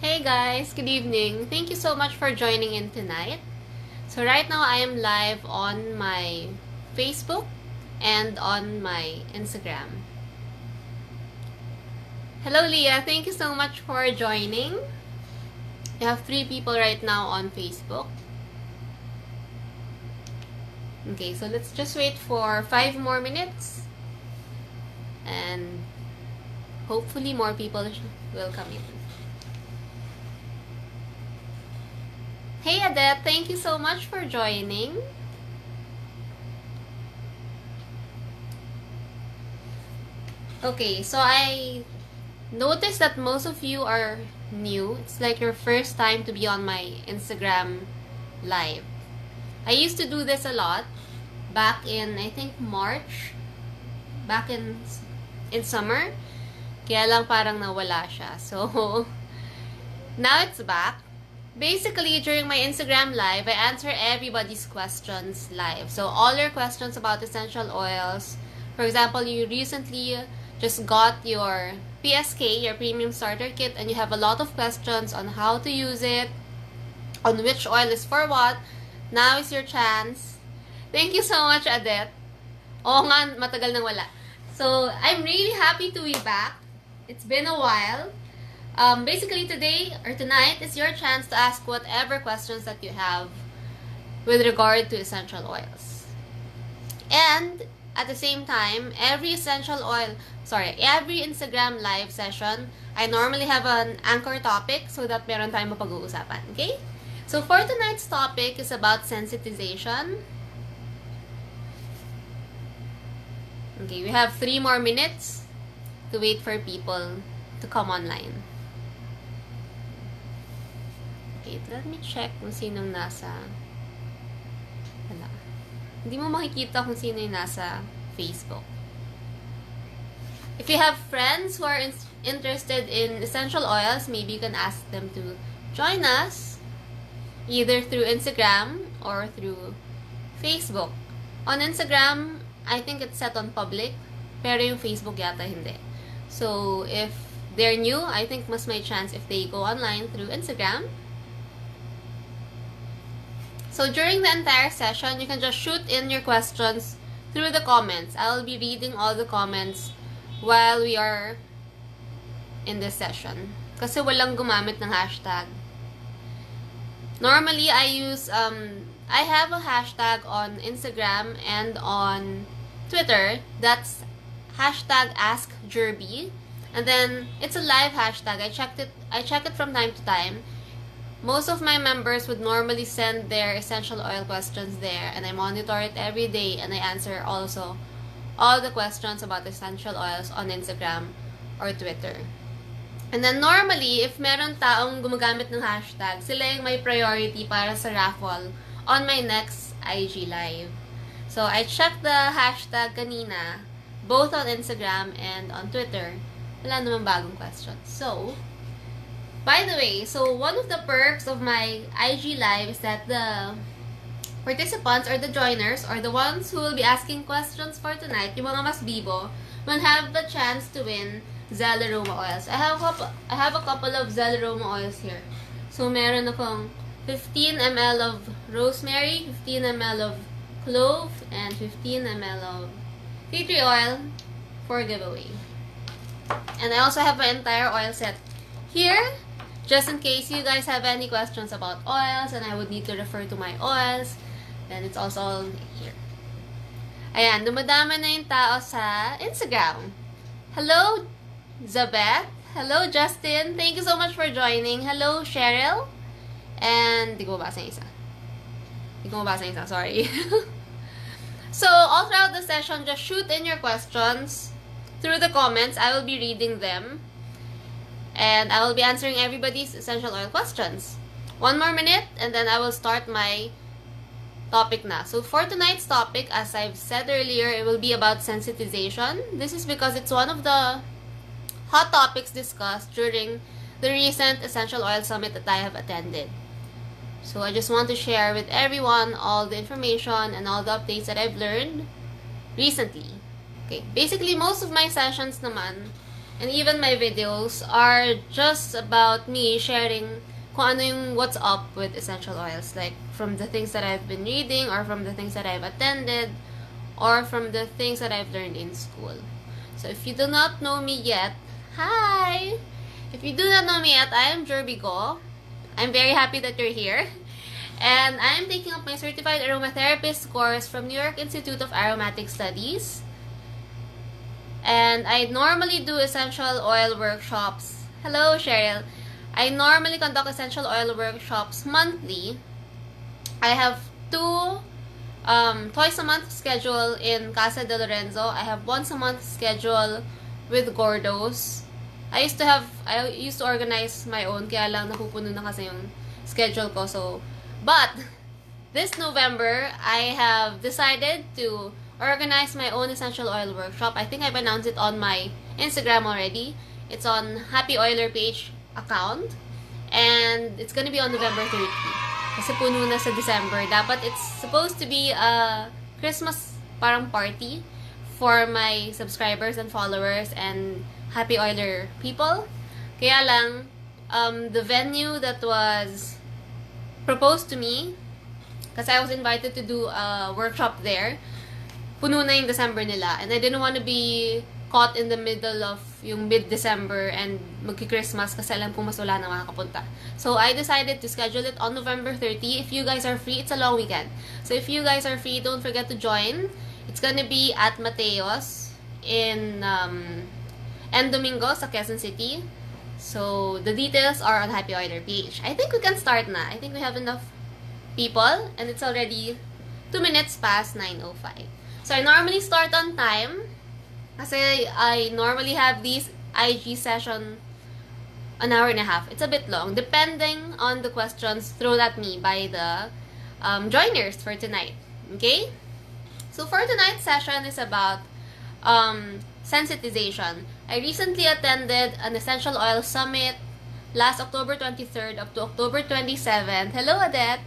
Hey guys, good evening. Thank you so much for joining in tonight. So right now I am live on my Facebook and on my Instagram. Hello Leah, thank you so much for joining. We have 3 people right now on Facebook. Okay, so let's just wait for 5 more minutes. And hopefully more people will come in. Hey Adette, thank you so much for joining. Okay, so I noticed that most of you are new. It's like your first time to be on my Instagram live. I used to do this a lot back in, I think, March. Back in summer. Kaya lang parang nawala siya. So, now it's back. Basically, during my Instagram live, I answer everybody's questions live. So, all your questions about essential oils. For example, you recently just got your PSK, your Premium Starter Kit, and you have a lot of questions on how to use it, on which oil is for what. Now is your chance. Thank you so much, Adette. Oo nga, matagal nang wala. So, I'm really happy to be back. It's been a while. Basically, today or tonight is your chance to ask whatever questions that you have with regard to essential oils. And at the same time, every every Instagram live session, I normally have an anchor topic so that meron tayong mapag-uusapan. Okay? So for tonight's topic is about sensitization. Okay, we have 3 more minutes to wait for people to come online. Okay, let me check kung sinong nasa... Wala. Hindi mo makikita kung sino yung nasa Facebook. If you have friends who are interested in essential oils, maybe you can ask them to join us either through Instagram or through Facebook. On Instagram, I think it's set on public, pero yung Facebook yata hindi. So, if they're new, I think mas may chance if they go online through Instagram. So during the entire session, you can just shoot in your questions through the comments. I will be reading all the comments while we are in this session. Kasi walang gumamit ng hashtag. Normally, I have a hashtag on Instagram and on Twitter. That's hashtag #AskJirbie. And then, it's a live hashtag. I check it from time to time. Most of my members would normally send their essential oil questions there, and I monitor it every day, and I answer also all the questions about essential oils on Instagram or Twitter. And then normally, if meron taong gumagamit ng hashtag, sila yung may priority para sa raffle on my next IG live. So I checked the hashtag kanina, both on Instagram and on Twitter. Wala namang bagong questions. So, by the way, so one of the perks of my IG live is that the participants or the joiners or the ones who will be asking questions for tonight, yung mga mas bibo, will have the chance to win Zell Aroma oils. I have a couple of Zell Aroma oils here. So meron akong 15 ml of rosemary, 15 ml of clove, and 15 ml of tea tree oil for giveaway. And I also have an entire oil set here, just in case you guys have any questions about oils and I would need to refer to my oils, then it's also all here. Ayan, dumadama na yung tao sa Instagram. Hello, Zabeth. Hello, Justin. Thank you so much for joining. Hello, Cheryl. And, di ko mabasa yung isa. Sorry. So, all throughout the session, just shoot in your questions through the comments. I will be reading them. And I will be answering everybody's essential oil questions. 1 more minute, and then I will start my topic na. So for tonight's topic, as I've said earlier, it will be about sensitization. This is because it's one of the hot topics discussed during the recent Essential Oil Summit that I have attended. So I just want to share with everyone all the information and all the updates that I've learned recently. Okay, basically most of my sessions naman And even my videos are just about me sharing kung ano yung what's up with essential oils. Like, from the things that I've been reading, or from the things that I've attended, or from the things that I've learned in school. So if you do not know me yet, hi! If you do not know me yet, I am Jirbie. I'm very happy that you're here. And I am taking up my Certified Aromatherapist course from New York Institute of Aromatic Studies. And I normally do essential oil workshops. Hello, Cheryl. I normally conduct essential oil workshops monthly. I have two twice a month schedule in Casa de Lorenzo. I have once a month schedule with Gordo's. I used to organize my own, kaya lang napupuno na kasi yung schedule ko. So, but this November, I have decided to organize my own essential oil workshop. I think I've announced it on my Instagram already. It's on Happy Oiler page account. And it's gonna be on November 30. Kasi puno na sa December. Dapat it's supposed to be a Christmas parang party for my subscribers and followers and Happy Oiler people. Kaya lang, the venue that was proposed to me, kasi I was invited to do a workshop there, puno na yung December nila. And I didn't want to be caught in the middle of yung mid-December and magki-Christmas kasi alam kong mas wala na makakapunta. So, I decided to schedule it on November 30. If you guys are free, it's a long weekend. So, if you guys are free, don't forget to join. It's gonna be at Mateos in Domingo sa Quezon City. So, the details are on Happy Oiler page. I think we can start na. I think we have enough people and it's already 2 minutes past 9:05. So, I normally start on time kasi I normally have these IG session an hour and a half. It's a bit long, depending on the questions thrown at me by the joiners for tonight. Okay? So, for tonight's session is about sensitization. I recently attended an essential oil summit last October 23rd up to October 27th. Hello, Adette!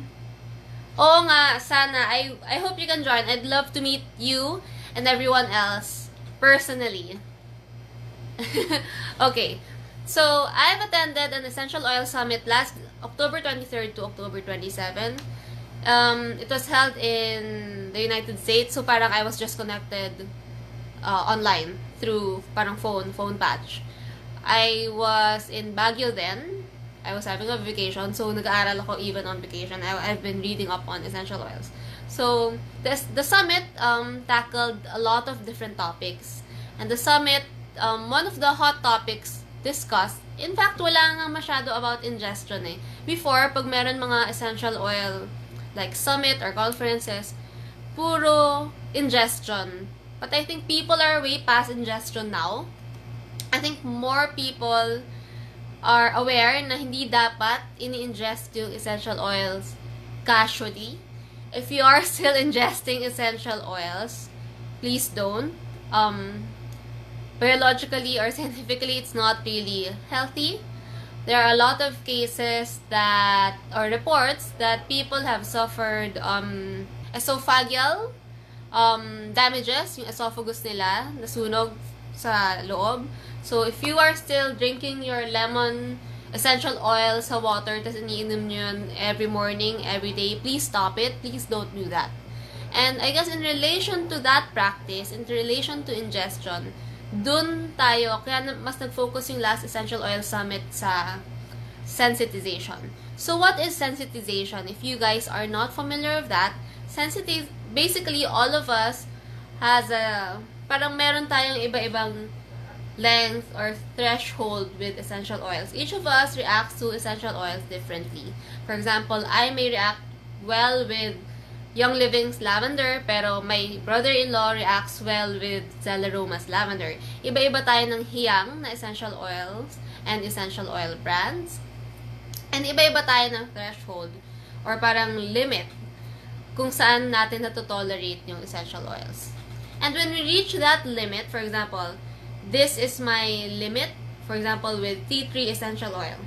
Oo nga, sana. I hope you can join. I'd love to meet you and everyone else personally. Okay. So, I've attended an essential oil summit last October 23rd to October 27. It was held in the United States. So, parang I was just connected online through parang phone patch. I was in Baguio then. I was having a vacation. So, nag-aaral ako even on vacation. I've been reading up on essential oils. So, the summit tackled a lot of different topics. And the summit, one of the hot topics discussed, in fact, wala nga masyado about ingestion eh. Before, pag meron mga essential oil, like summit or conferences, puro ingestion. But I think people are way past ingestion now. I think more people are aware na hindi dapat ini-ingest yung essential oils casually. If you are still ingesting essential oils, please don't. Biologically or scientifically, it's not really healthy. There are a lot of cases that, or reports that people have suffered esophageal damages, yung esophagus nila, nasunog sa loob. So, if you are still drinking your lemon essential oil sa water, tas iniinom nyo yun every morning, every day, please stop it. Please don't do that. And I guess in relation to that practice, in relation to ingestion, dun tayo, kaya mas nag-focus yung last essential oil summit sa sensitization. So, what is sensitization? If you guys are not familiar with that, basically, all of us has parang meron tayong iba-ibang length or threshold with essential oils. Each of us reacts to essential oils differently. For example, I may react well with Young Living's lavender, pero my brother-in-law reacts well with Celaroma's lavender. Iba-iba tayo ng hiyang na essential oils and essential oil brands. And iba-iba tayo ng threshold or parang limit kung saan natin na-tolerate yung essential oils. And when we reach that limit, for example, this is my limit, for example, with tea tree essential oil.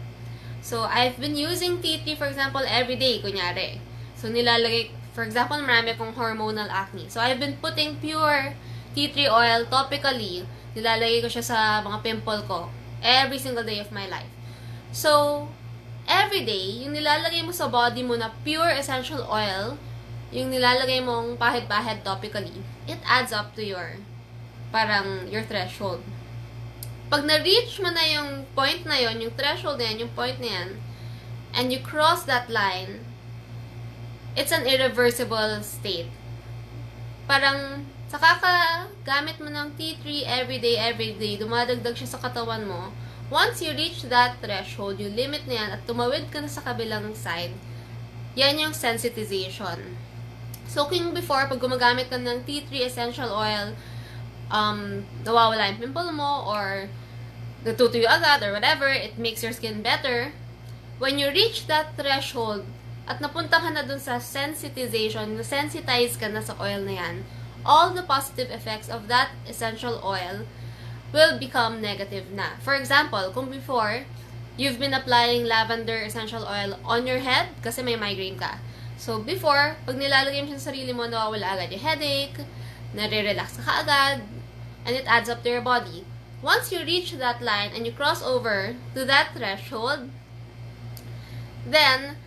So, I've been using tea tree, for example, every day, kunyari. So, nilalagay, for example, marami akong hormonal acne. So, I've been putting pure tea tree oil topically. Nilalagay ko siya sa mga pimple ko every single day of my life. So, every day, yung nilalagay mo sa body mo na pure essential oil, yung nilalagay mong pahid-pahid topically, it adds up to your threshold. Pag na-reach mo na yung point na yon, yung threshold na yan, yung point na yan, and you cross that line, it's an irreversible state. Parang, sa kakagamit mo ng tea tree every day, dumadagdag siya sa katawan mo. Once you reach that threshold, yung limit na yan, at tumawid ka na sa kabilang side, yan yung sensitization. So, kung before, pag gumagamit ka ng tea tree essential oil, nawawala yung pimple mo, or natutuyo agad, or whatever, it makes your skin better. When you reach that threshold, at napunta ka na dun sa sensitization, na-sensitize ka na sa oil na yan, all the positive effects of that essential oil will become negative na. For example, kung before, you've been applying lavender essential oil on your head kasi may migraine ka. So, before, pag nilalagay mo siya sa sarili mo, nawawala agad yung headache, nare-relax ka agad, and it adds up to your body. Once you reach that line and you cross over to that threshold, then,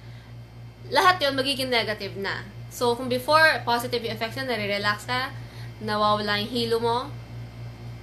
lahat yun magiging negative na. So, kung before, positive yung effects na, nare-relax ka, nawawala yung hilo mo,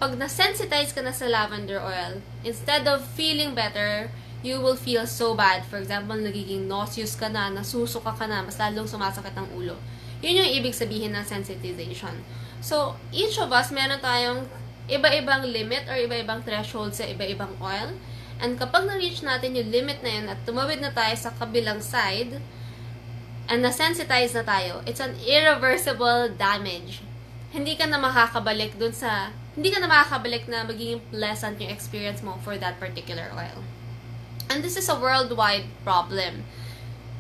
pag na-sensitize ka na sa lavender oil, instead of feeling better, you will feel so bad. For example, nagiging nauseous ka na, nasusuka ka na, mas lalong sumasakit ang ulo. Yun yung ibig sabihin ng sensitization. So, each of us, meron tayong iba-ibang limit or iba-ibang threshold sa iba-ibang oil. And kapag na-reach natin yung limit na yun at tumawid na tayo sa kabilang side, and na-sensitize na tayo, it's an irreversible damage. Hindi ka na makakabalik na magiging pleasant yung experience mo for that particular oil. And this is a worldwide problem.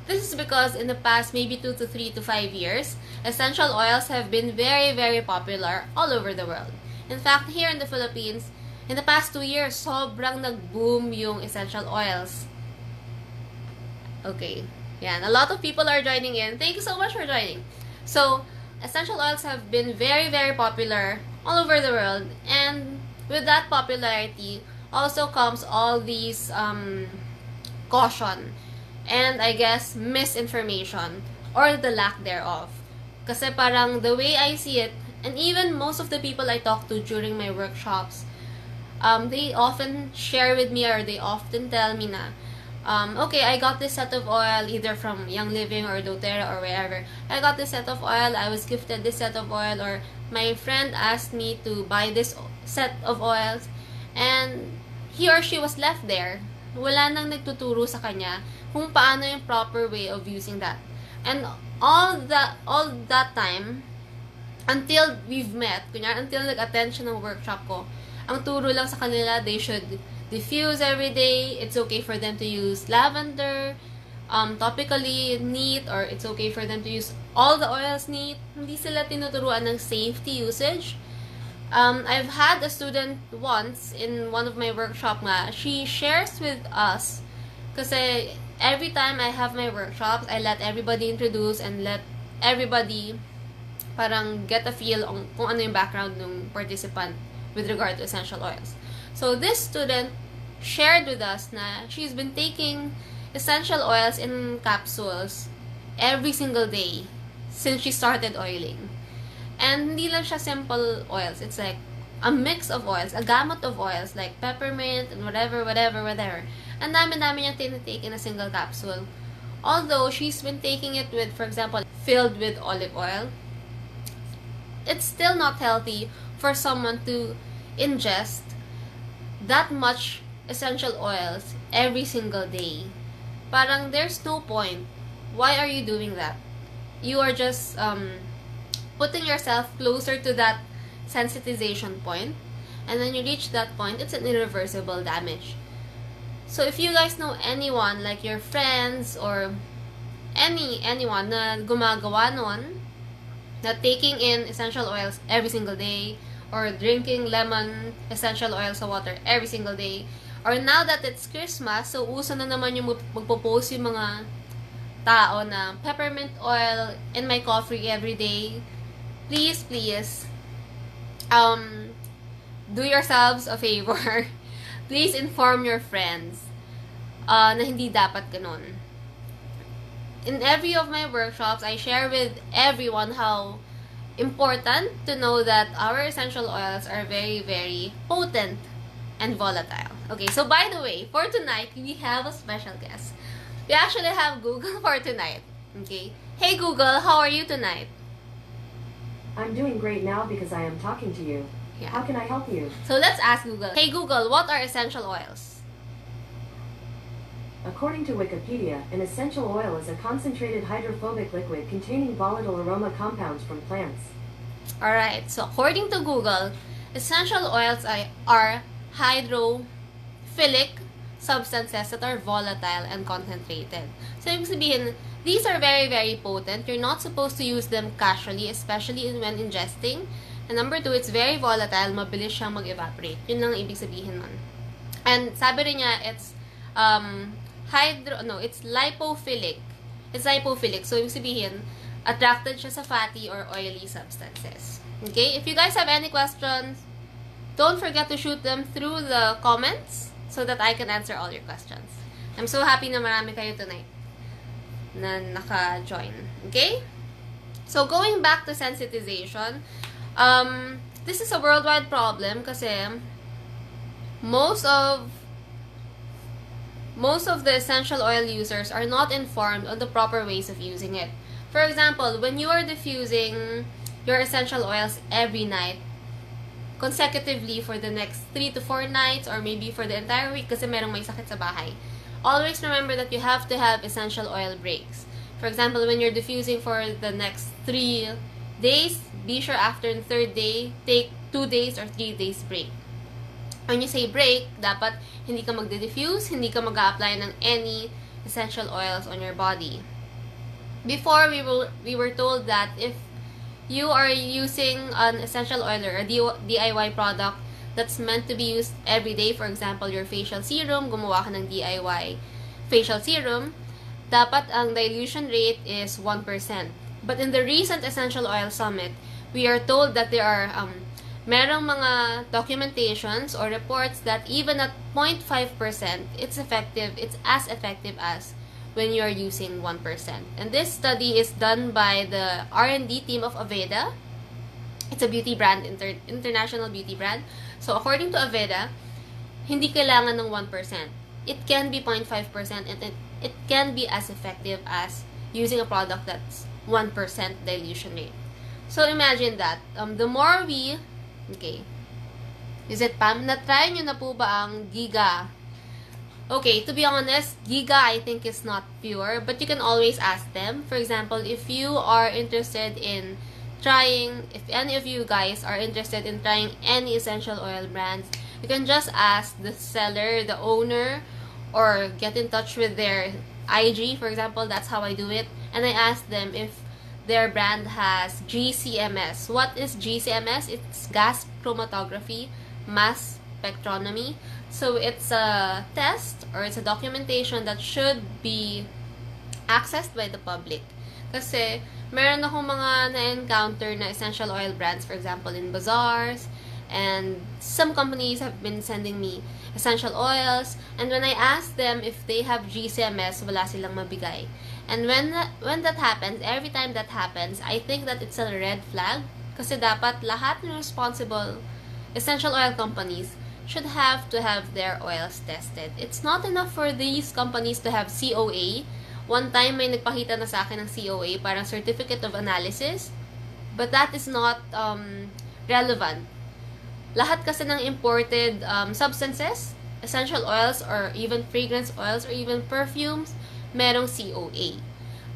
This is because in the past maybe 2 to 3 to 5 years, essential oils have been very, very popular all over the world. In fact, here in the Philippines, in the past 2 years, sobrang nag-boom yung essential oils. Okay. Yan. A lot of people are joining in. Thank you so much for joining. So, essential oils have been very, very popular all over the world. And with that popularity, also comes all these caution and I guess misinformation or the lack thereof. Kasi parang the way I see it, and even most of the people I talk to during my workshops, they often share with me or they often tell me na, okay, I got this set of oil either from Young Living or doTERRA or wherever. I got this set of oil, I was gifted this set of oil, or my friend asked me to buy this set of oils, and he or she was left there. Wala nang nagtuturo sa kanya kung paano yung proper way of using that. And all that time, until we've met, until nag-attend siya ng workshop ko, ang turo lang sa kanila, they should diffuse every day. It's okay for them to use lavender, topically neat, or it's okay for them to use all the oils neat. Hindi sila tinuturuan ng safety usage. I've had a student once in one of my workshop nga, she shares with us, kasi every time I have my workshops, I let everybody introduce and let everybody parang get a feel on kung ano yung background ng participant with regard to essential oils. So this student shared with us na she's been taking essential oils in capsules every single day since she started oiling. And hindi lang siya simple oils. It's like a mix of oils, a gamut of oils, like peppermint and whatever. Ang dami-dami niyang tinitake in a single capsule. Although, she's been taking it with, for example, filled with olive oil, it's still not healthy for someone to ingest that much essential oils every single day. Parang there's no point. Why are you doing that? You are just putting yourself closer to that sensitization point, and when you reach that point, it's an irreversible damage. So if you guys know anyone, like your friends or anyone na gumagawa nun, na taking in essential oils every single day, or drinking lemon essential oil sa water every single day, or now that it's Christmas, so uso na naman yung magpo-post yung mga tao na peppermint oil in my coffee every day. Please, do yourselves a favor. Please inform your friends na hindi dapat ganun. In every of my workshops, I share with everyone how important to know that our essential oils are very, very potent and volatile. Okay, so by the way, for tonight, we have a special guest. We actually have Google for tonight. Okay. Hey Google, how are you tonight? I'm doing great now because I am talking to you. Yeah. How can I help you? So let's ask Google. Hey Google, what are essential oils? According to Wikipedia, an essential oil is a concentrated hydrophobic liquid containing volatile aroma compounds from plants. Alright, so according to Google, essential oils are hydrophilic substances that are volatile and concentrated. So, ibig sabihin, these are very, very potent. You're not supposed to use them casually, especially when ingesting. And number 2, it's very volatile. Mabilis siyang mag-evaporate. Yun lang ibig sabihin nun. And sabi rin niya, it's it's lipophilic. It's lipophilic. So, ibig sabihin, attracted siya sa fatty or oily substances. Okay? If you guys have any questions, don't forget to shoot them through the comments so that I can answer all your questions. I'm so happy na marami kayo tonight na naka-join. Okay? So, going back to sensitization, this is a worldwide problem kasi most of the essential oil users are not informed on the proper ways of using it. For example, when you are diffusing your essential oils every night, consecutively for the next 3 to 4 nights, or maybe for the entire week kasi merong may sakit sa bahay, always remember that you have to have essential oil breaks. For example, when you're diffusing for the next 3 days, be sure after the 3rd day, take 2 days or 3 days break. When you say break, dapat hindi ka magde-diffuse, hindi ka mag-a-apply ng any essential oils on your body. Before, we were told that if you are using an essential oil or a DIY product that's meant to be used every day, for example, your facial serum, gumawa ka ng DIY facial serum, dapat ang dilution rate is 1%. But in the recent Essential Oil Summit, we are told that there are merong mga documentations or reports that even at 0.5%, it's as effective as when you're using 1%. And this study is done by the R&D team of Aveda. It's a beauty brand, international beauty brand. So according to Aveda, hindi kailangan ng 1%. It can be 0.5% and it can be as effective as using a product that's 1% dilution rate. So imagine that. The more we... Okay. Is it Pam? Na-try nyo na po ba ang Giga? Okay, to be honest, Giga I think is not pure, but you can always ask them. For example, if you are interested in trying, if any of you guys are interested in trying any essential oil brands, you can just ask the seller, the owner, or get in touch with their IG, for example. That's how I do it. And I ask them if their brand has GCMS. What is GCMS? It's gas chromatography, mass spectrometry. So it's a test or it's a documentation that should be accessed by the public. Kasi meron akong mga na-encounter na essential oil brands, for example, in bazaars, and some companies have been sending me essential oils, and when I ask them if they have GCMS, wala silang mabigay. And when that happens, every time that happens, I think that it's a red flag. Kasi dapat lahat ng responsible essential oil companies should have to have their oils tested. It's not enough for these companies to have COA. One time may nagpakita na sa akin ng COA, parang Certificate of Analysis. But that is not relevant. Lahat kasi ng imported substances, essential oils, or even fragrance oils, or even perfumes, merong COA.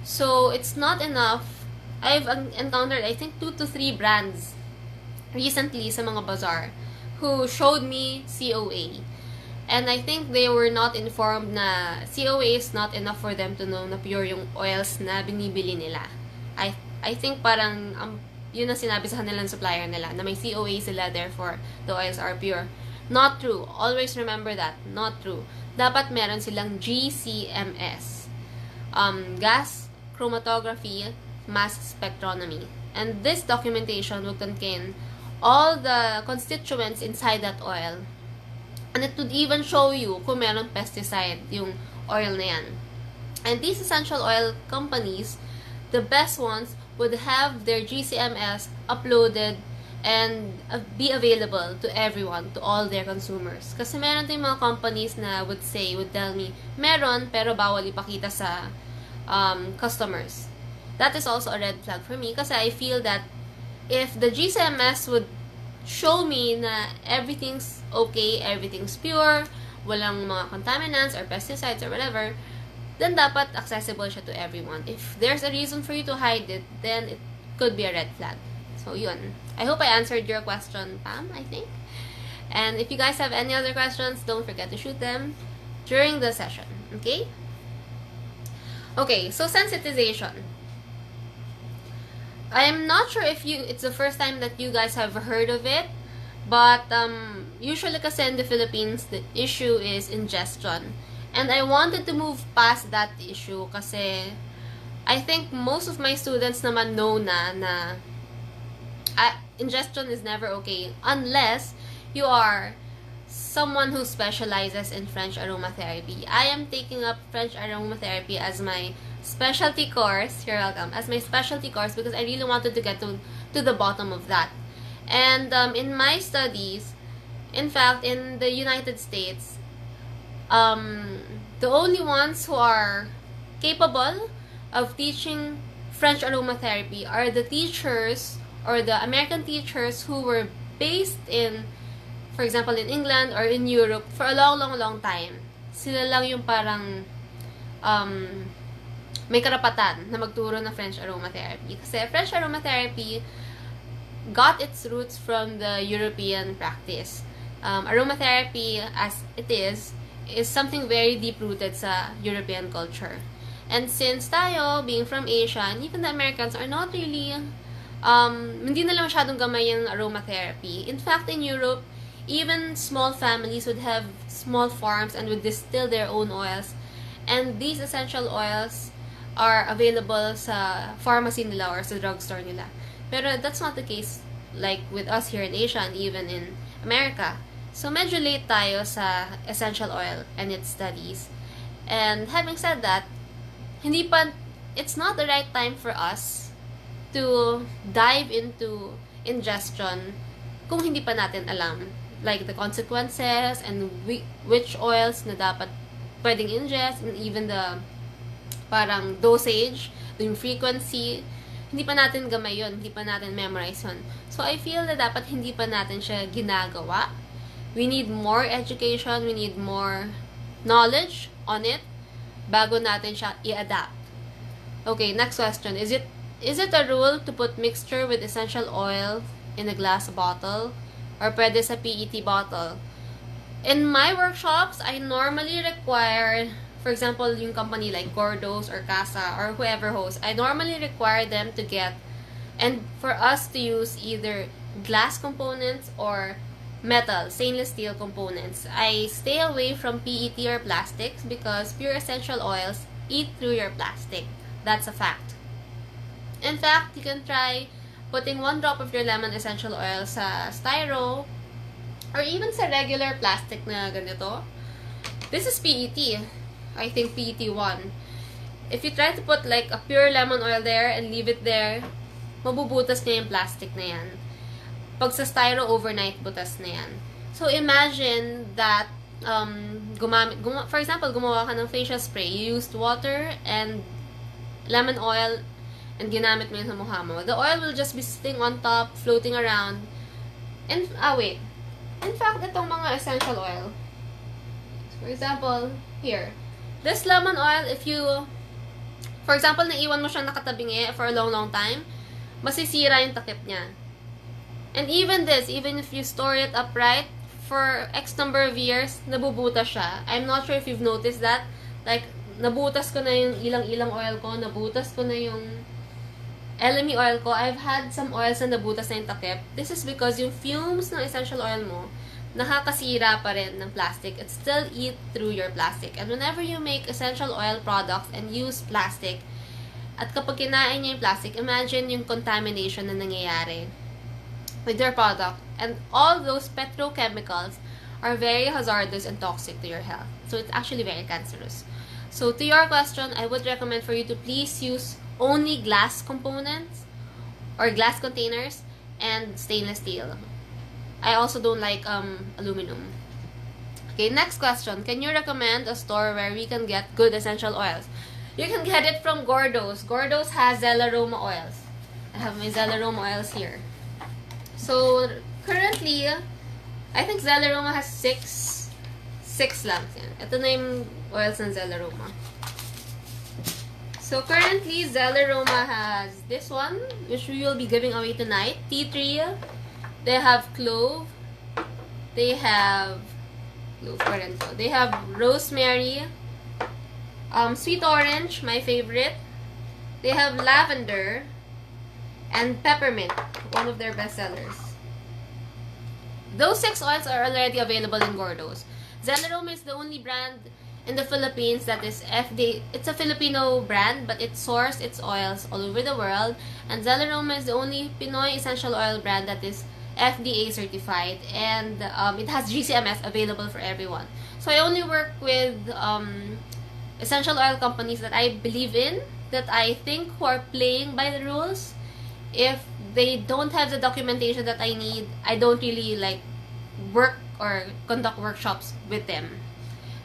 So, it's not enough. I've encountered, I think, 2 to 3 brands recently sa mga bazaar who showed me COA. And I think they were not informed na COA is not enough for them to know na pure yung oils na binibili nila. I think parang yun ang sinabi sa kanilang supplier nila, na may COA sila, therefore the oils are pure. Not true. Always remember that. Not true. Dapat meron silang GCMS. Gas chromatography, mass spectrometry. And this documentation will contain all the constituents inside that oil. And it would even show you kung meron pesticide yung oil na yan. And these essential oil companies, the best ones, would have their GCMS uploaded and be available to everyone, to all their consumers. Kasi meron din mga companies na would tell me, meron pero bawal ipakita sa customers. That is also a red flag for me kasi I feel that if the GCMS would show me na everything's okay, everything's pure, walang mga contaminants or pesticides or whatever, then dapat accessible siya to everyone. If there's a reason for you to hide it, then it could be a red flag. So, yun. I hope I answered your question, Pam, I think. And if you guys have any other questions, don't forget to shoot them during the session. Okay? Okay, so sensitization. I'm not sure if it's the first time that you guys have heard of it, but usually kasi in the Philippines, the issue is ingestion. And I wanted to move past that issue kasi I think most of my students naman know na ingestion is never okay unless you are someone who specializes in French aromatherapy. I am taking up French aromatherapy as my specialty course. You're welcome. As my specialty course because I really wanted to get to the bottom of that. And in my studies, in fact, in the United States, the only ones who are capable of teaching French aromatherapy are the teachers or the American teachers who were based in, for example, in England or in Europe for a long time. Sila lang yung parang may karapatan na magturo ng French aromatherapy. Kasi French aromatherapy got its roots from the European practice. Aromatherapy, as it is something very deep-rooted sa European culture. And since tayo, being from Asia, and even the Americans are not really, hindi nila masyadong gamay yung aromatherapy. In fact, in Europe, even small families would have small farms and would distill their own oils. And these essential oils are available sa pharmacy nila or sa drugstore nila. Pero that's not the case like with us here in Asia and even in America. So, medyo late tayo sa essential oil and its studies. And having said that, it's not the right time for us to dive into ingestion kung hindi pa natin alam. Like the consequences and which oils na dapat pwedeng ingest and even the parang dosage, yung frequency. Hindi pa natin gamay yun, hindi pa natin memorize yun. So, I feel na dapat hindi pa natin siya ginagawa. We need more education, we need more knowledge on it bago natin siya i-adapt. Okay, next question. Is it a rule to put mixture with essential oil in a glass bottle or pwede sa PET bottle? In my workshops, I normally require, for example, yung company like Gordos or Casa or whoever hosts, I normally require them to get and for us to use either glass components or metal, stainless steel components. I stay away from PET or plastics because pure essential oils eat through your plastic. That's a fact. In fact, you can try putting 1 drop of your lemon essential oil sa styro or even sa regular plastic na ganito. This is PET. I think PET1. If you try to put like a pure lemon oil there and leave it there, mabubutas niya yung plastic na yan. Pag sa styro, overnight butas na yan. So, imagine that, for example, gumawa ka ng facial spray. You used water and lemon oil and ginamit mo yun sa mukha mo. The oil will just be sitting on top, floating around. And, wait. In fact, itong mga essential oil. For example, here. This lemon oil, if you, for example, naiwan mo siyang nakatabingi for a long time, masisira yung takip niya. And even if you store it upright for X number of years, nabubutas siya. I'm not sure if you've noticed that. Like, nabutas ko na yung ilang oil ko, nabutas ko na yung LME oil ko. I've had some oils na nabutas na yung takip. This is because yung fumes ng essential oil mo, nakakasira pa rin ng plastic. It still eat through your plastic. And whenever you make essential oil products and use plastic, at kapag kinain niya yung plastic, imagine yung contamination na nangyayari. with your product. And all those petrochemicals are very hazardous and toxic to your health. So it's actually very cancerous. So to your question, I would recommend for you to please use only glass components or glass containers and stainless steel. I also don't like aluminum. Okay, next question. Can you recommend a store where we can get good essential oils? You can get it from Gordo's. Gordo's has Zelaroma oils. I have my Zelaroma oils here. So, currently, I think Zelaroma has 6 lang. Ito na yung oils ng Zelaroma. So, currently, Zelaroma has this one, which we will be giving away tonight. Tea tree. They have clove. They have They have rosemary, sweet orange, my favorite. They have lavender and peppermint, one of their best sellers. Those 6 oils are already available in Gordo's. Zelaroma is the only brand in the Philippines that is FDA. It's a Filipino brand, but it sources its oils all over the world. And Zelaroma is the only Pinoy essential oil brand that is FDA certified, and it has GCMS available for everyone. So I only work with essential oil companies that I believe in, that I think who are playing by the rules. If they don't have the documentation that I need, I don't really like work or conduct workshops with them.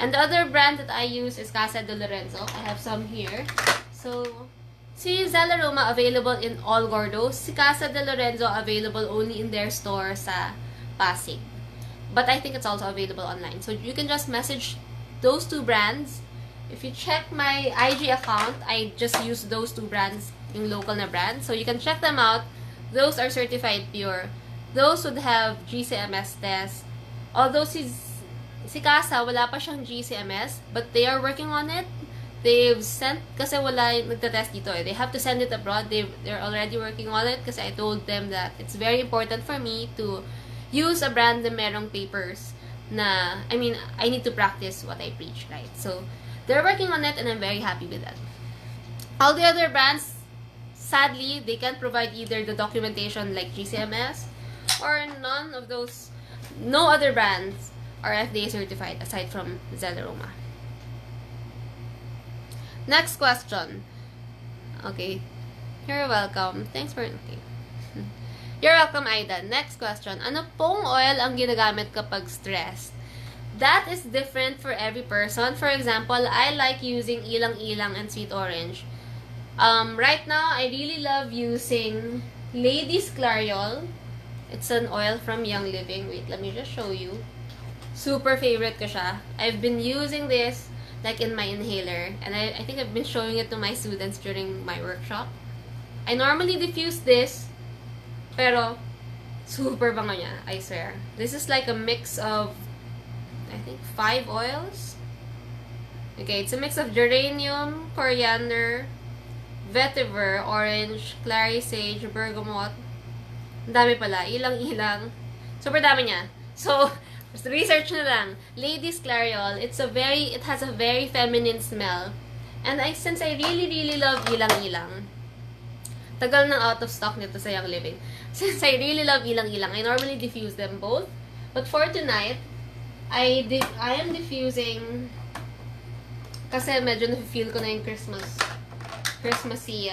And the other brand that I use is Casa de Lorenzo. I have some here. So si Zelaroma available in all Gordo's. Si Casa de Lorenzo available only in their store sa Pasig. But I think it's also available online. So you can just message those 2 brands. If you check my IG account, I just use those 2 brands, yung local na brands. So you can check them out. Those are certified pure. Those would have GCMS test. Although si Casa, wala pa siyang GCMS, but they are working on it. They've sent, kasi wala nagtatest dito eh. They have to send it abroad. They're already working on it kasi I told them that it's very important for me to use a brand na merong papers na, I mean, I need to practice what I preach, right? So, they're working on it and I'm very happy with that. All the other brands, sadly, they can't provide either the documentation like GCMS or none of those, no other brands are FDA certified aside from Zelaroma. Next question. Okay. You're welcome. Thanks for... Okay. You're welcome, Aida. Next question. Ano pong oil ang ginagamit kapag stressed? That is different for every person. For example, I like using ilang-ilang and sweet orange. Right now, I really love using Ladies Clariol. It's an oil from Young Living. Wait, let me just show you. Super favorite ko siya. I've been using this like in my inhaler, and I think I've been showing it to my students during my workshop. I normally diffuse this, pero super bango niya, I swear. This is like a mix of, I think, 5 oils. Okay, it's a mix of geranium, coriander, vetiver, orange, clary sage, bergamot. Ang dami pala, ilang-ilang. Super dami niya. So, research na lang. Ladies Clariol, it has a very feminine smell. And since I really love ilang-ilang, tagal nang out of stock nito sa Young Living. Since I really love ilang-ilang, I normally diffuse them both. But for tonight, I am diffusing kasi medyo na-feel ko na yung Christmassy,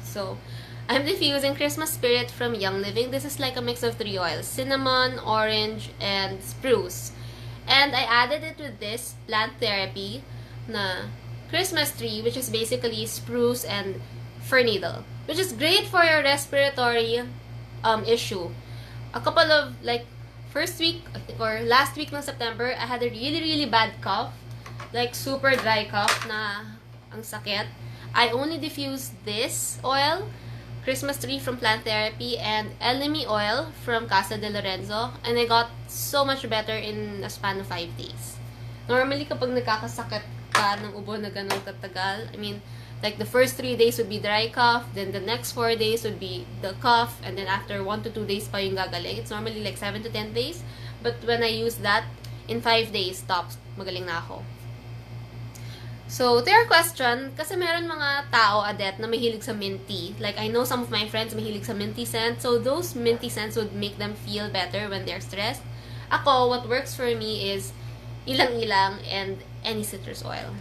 So, I'm diffusing Christmas Spirit from Young Living. This is like a mix of 3 oils. Cinnamon, orange, and spruce. And I added it with this Plant Therapy na Christmas tree, which is basically spruce and fir needle. Which is great for your respiratory issue. A couple of, like, first week, or last week ng September, I had a really bad cough. Like, super dry cough na ang sakit. I only diffused this oil, Christmas tree from Plant Therapy, and elemi oil from Casa de Lorenzo, and I got so much better in a span of 5 days. Normally, kapag nagkakasakit ka ng ubo na ganun katagal, I mean, like the first 3 days would be dry cough, then the next 4 days would be the cough, and then after 1 to 2 days pa yung gagaling. It's normally like 7 to 10 days, but when I use that, in 5 days, tops, magaling na ako. So, to your question, kasi meron mga tao, adet, na mahilig sa mint tea. Like, I know some of my friends mahilig sa minty scent. So, those minty scents would make them feel better when they're stressed. Ako, what works for me is ilang-ilang and any citrus oil.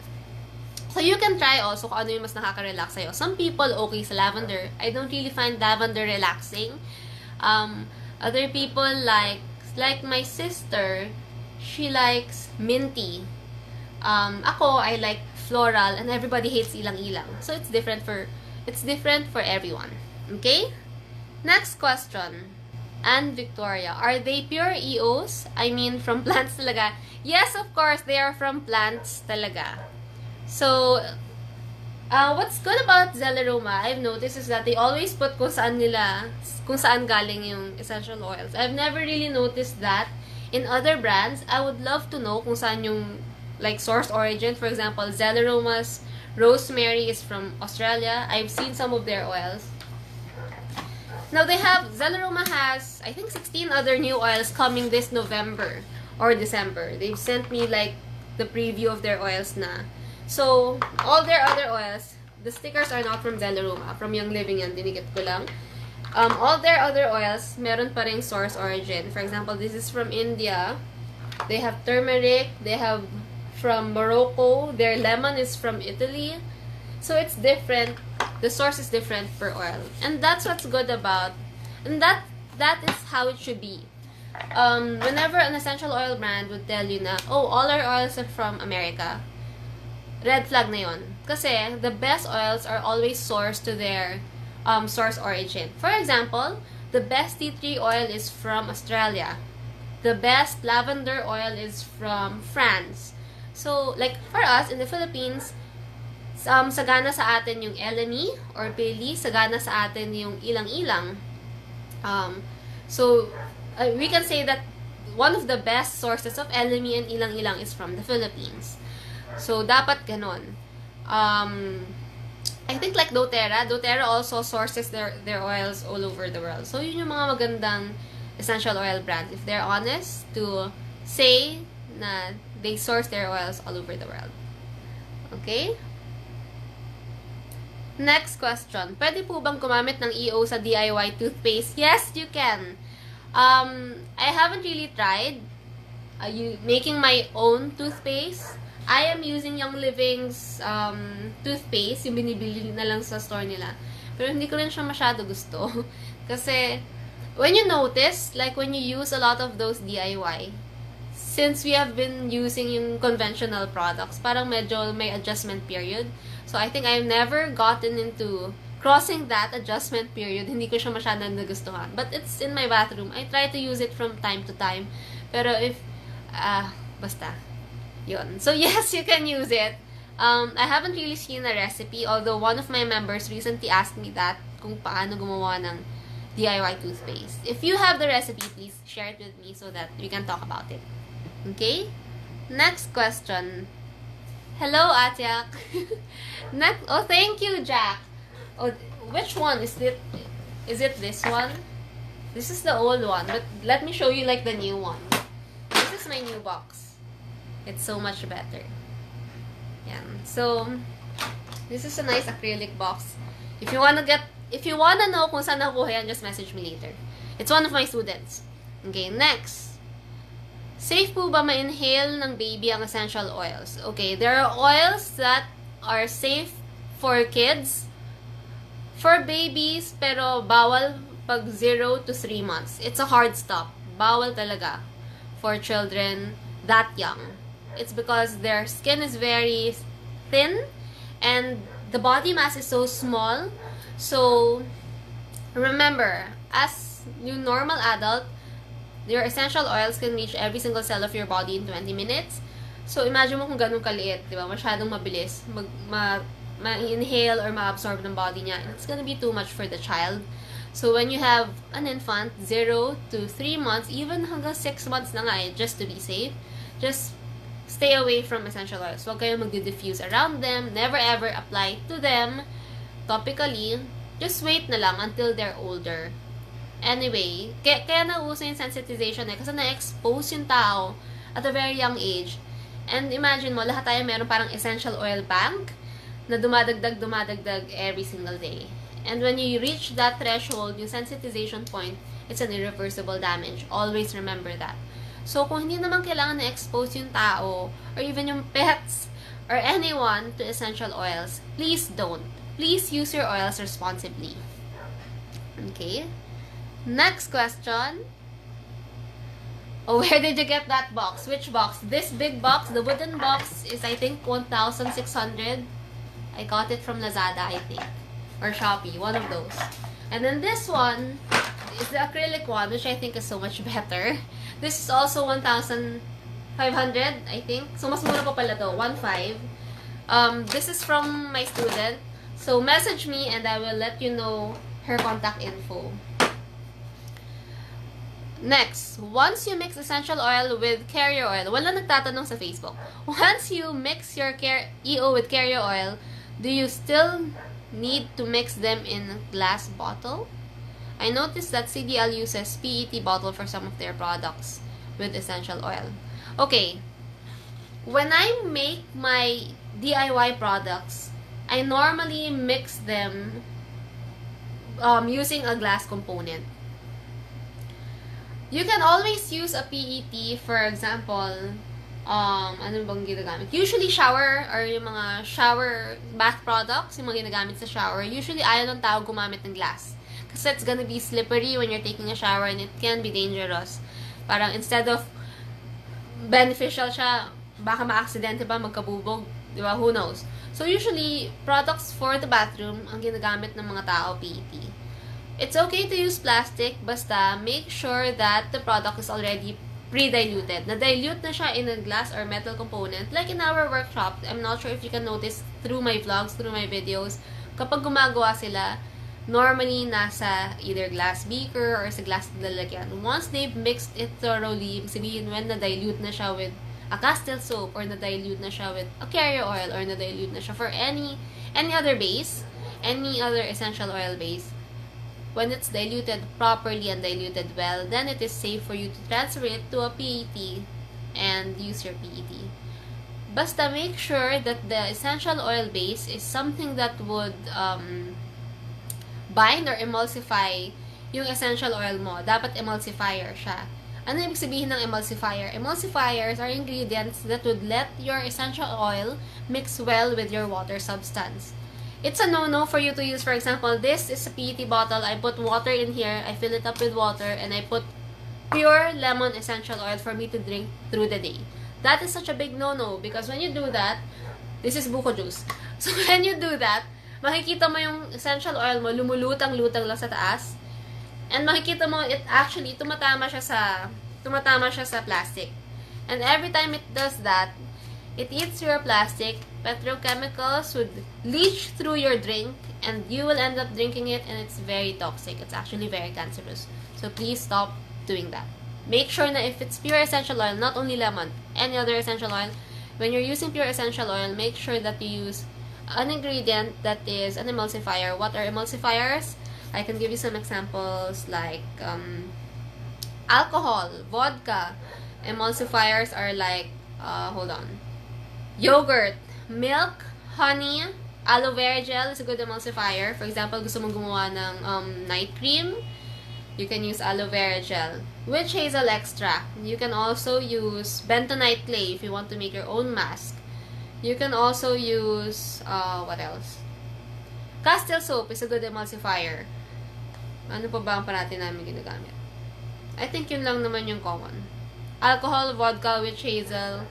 So, you can try also kung ano yung mas nakaka-relax sa'yo. Some people, okay sa lavender. I don't really find lavender relaxing. Other people like my sister, she likes minty. Ako, I like floral, and everybody hates ilang-ilang. So, it's different for everyone. Okay? Next question. And Victoria, are they pure EOs? I mean, from plants talaga? Yes, of course, they are from plants talaga. So, what's good about Zelaroma, I've noticed, is that they always put kung saan galing yung essential oils. I've never really noticed that in other brands. I would love to know kung saan yung like source origin. For example, Zelaroma's rosemary is from Australia. I've seen some of their oils. Now Zelaroma has, I think, 16 other new oils coming this November or December. They've sent me like the preview of their oils na. So, all their other oils, the stickers are not from Zelaroma. From Young Living yan, dinigit ko lang. All their other oils, meron pa ring source origin. For example, this is from India. They have turmeric. They have from Morocco. Their lemon is from Italy. So it's different. The source is different per oil. And that's what's good about. And that is how it should be. Whenever an essential oil brand would tell you na, oh, all our oils are from America, red flag na yun. Kasi the best oils are always sourced to their source origin. For example, the best tea tree oil is from Australia. The best lavender oil is from France. So, like, for us, in the Philippines, sagana sa atin yung LME or Pili, sagana sa atin yung ilang-ilang. So, we can say that one of the best sources of LME and ilang-ilang is from the Philippines. So, dapat ganon. I think like doTERRA also sources their oils all over the world. So, yun yung mga magandang essential oil brands. If they're honest to say na they source their oils all over the world. Okay? Next question. Pwede po bang gumamit ng EO sa DIY toothpaste? Yes, you can. I haven't really tried making my own toothpaste. I am using Young Living's toothpaste, yung binibili na lang sa store nila. Pero hindi ko rin siya masyado gusto. Kasi, when you notice, like when you use a lot of those DIY, since we have been using yung conventional products, parang medyo may adjustment period. So, I think I've never gotten into crossing that adjustment period. Hindi ko siya masyadong nagustuhan. But it's in my bathroom. I try to use it from time to time. Pero if, basta. Yun. So, yes, you can use it. I haven't really seen a recipe, although one of my members recently asked me that, kung paano gumawa ng DIY toothpaste. If you have the recipe, please share it with me so that we can talk about it. Okay? Next question. Hello, Atyak. Oh, thank you, Jack. Oh, which one is it? Is it this one? This is the old one, but let me show you like the new one. This is my new box. It's so much better. Yeah. So, this is a nice acrylic box. If you wanna know kung saan nakuha yan, just message me later. It's one of my students. Okay, next. Safe po ba ma-inhale ng baby ang essential oils? Okay, there are oils that are safe for kids, for babies, pero bawal pag 0 to 3 months. It's a hard stop. Bawal talaga for children that young. It's because their skin is very thin and the body mass is so small. So, remember, as your normal adult, your essential oils can reach every single cell of your body in 20 minutes. So, imagine mo kung ganun kaliit, di ba? Masyadong mabilis. Ma-inhale or ma-absorb ng body niya. It's gonna be too much for the child. So, when you have an infant, 0 to 3 months, even hanggang 6 months na nga just to be safe, just stay away from essential oils. Huwag kayo mag-diffuse around them. Never ever apply to them topically. Just wait na lang until they're older. Anyway, kaya nauso yung sensitization kasi na-expose yung tao at a very young age. And imagine mo, lahat tayo meron parang essential oil bank na dumadagdag every single day. And when you reach that threshold, yung sensitization point, it's an irreversible damage. Always remember that. So, kung hindi naman kailangan na-expose yung tao, or even yung pets, or anyone to essential oils, please don't. Please use your oils responsibly. Okay? Next question. Oh, where did you get that box? Which box? This big box, the wooden box, is I think 1,600. I got it from Lazada, I think. Or Shopee, one of those. And then this one is the acrylic one, which I think is so much better. This is also 1,500, I think. So, mas mura pa pala to, 1,500. This is from my student. So, message me and I will let you know her contact info. Next, once you mix essential oil with carrier oil, wala nagtatanong sa Facebook. Once you mix your EO with carrier oil, do you still need to mix them in a glass bottle? I noticed that CDL uses PET bottle for some of their products with essential oil. Okay, when I make my DIY products, I normally mix them using a glass component. You can always use a PET, for example, ano bang ginagamit? Usually shower or yung mga shower bath products, yung mga ginagamit sa shower, usually ayaw ng tao gumamit ng glass. Kasi it's gonna be slippery when you're taking a shower and it can be dangerous. Parang instead of beneficial siya, baka ma-aksidente pa, magkabubog, di ba? Who knows? So usually, products for the bathroom, ang ginagamit ng mga tao, PET. It's okay to use plastic, basta make sure that the product is already pre-diluted. Na-dilute na siya in a glass or metal component. Like in our workshop, I'm not sure if you can notice through my vlogs, through my videos, kapag gumagawa sila, normally nasa either glass beaker or sa glass lalagyan. Once they've mixed it thoroughly, sabihin when na-dilute na siya with a Castile soap or na-dilute na siya with a carrier oil or na-dilute na siya for any other base, any other essential oil base, when it's diluted properly and diluted well, then it is safe for you to transfer it to a PET and use your PET. Basta make sure that the essential oil base is something that would bind or emulsify yung essential oil mo. Dapat emulsifier siya. Ano ibig sabihin ng emulsifier? Emulsifiers are ingredients that would let your essential oil mix well with your water substance. It's a no-no for you to use, for example, this is a PET bottle. I put water in here, I fill it up with water, and I put pure lemon essential oil for me to drink through the day. That is such a big no-no because when you do that, this is buko juice. So when you do that, makikita mo yung essential oil mo, lumulutang-lutang lang sa taas. And makikita mo, it actually, tumatama siya sa plastic. And every time it does that, it eats your plastic, petrochemicals would leach through your drink, and you will end up drinking it, and it's very toxic. It's actually very cancerous. So please stop doing that. Make sure na if it's pure essential oil, not only lemon, any other essential oil, when you're using pure essential oil, make sure that you use an ingredient that is an emulsifier. What are emulsifiers? I can give you some examples like alcohol, vodka. Emulsifiers are like, yogurt, milk, honey, aloe vera gel is a good emulsifier. For example, gusto mong gumawa ng night cream, you can use aloe vera gel. Witch hazel extract. You can also use bentonite clay if you want to make your own mask. You can also use, what else? Castile soap is a good emulsifier. Ano pa ba ang parati namin ginagamit? I think yun lang naman yung common. Alcohol, vodka, witch hazel,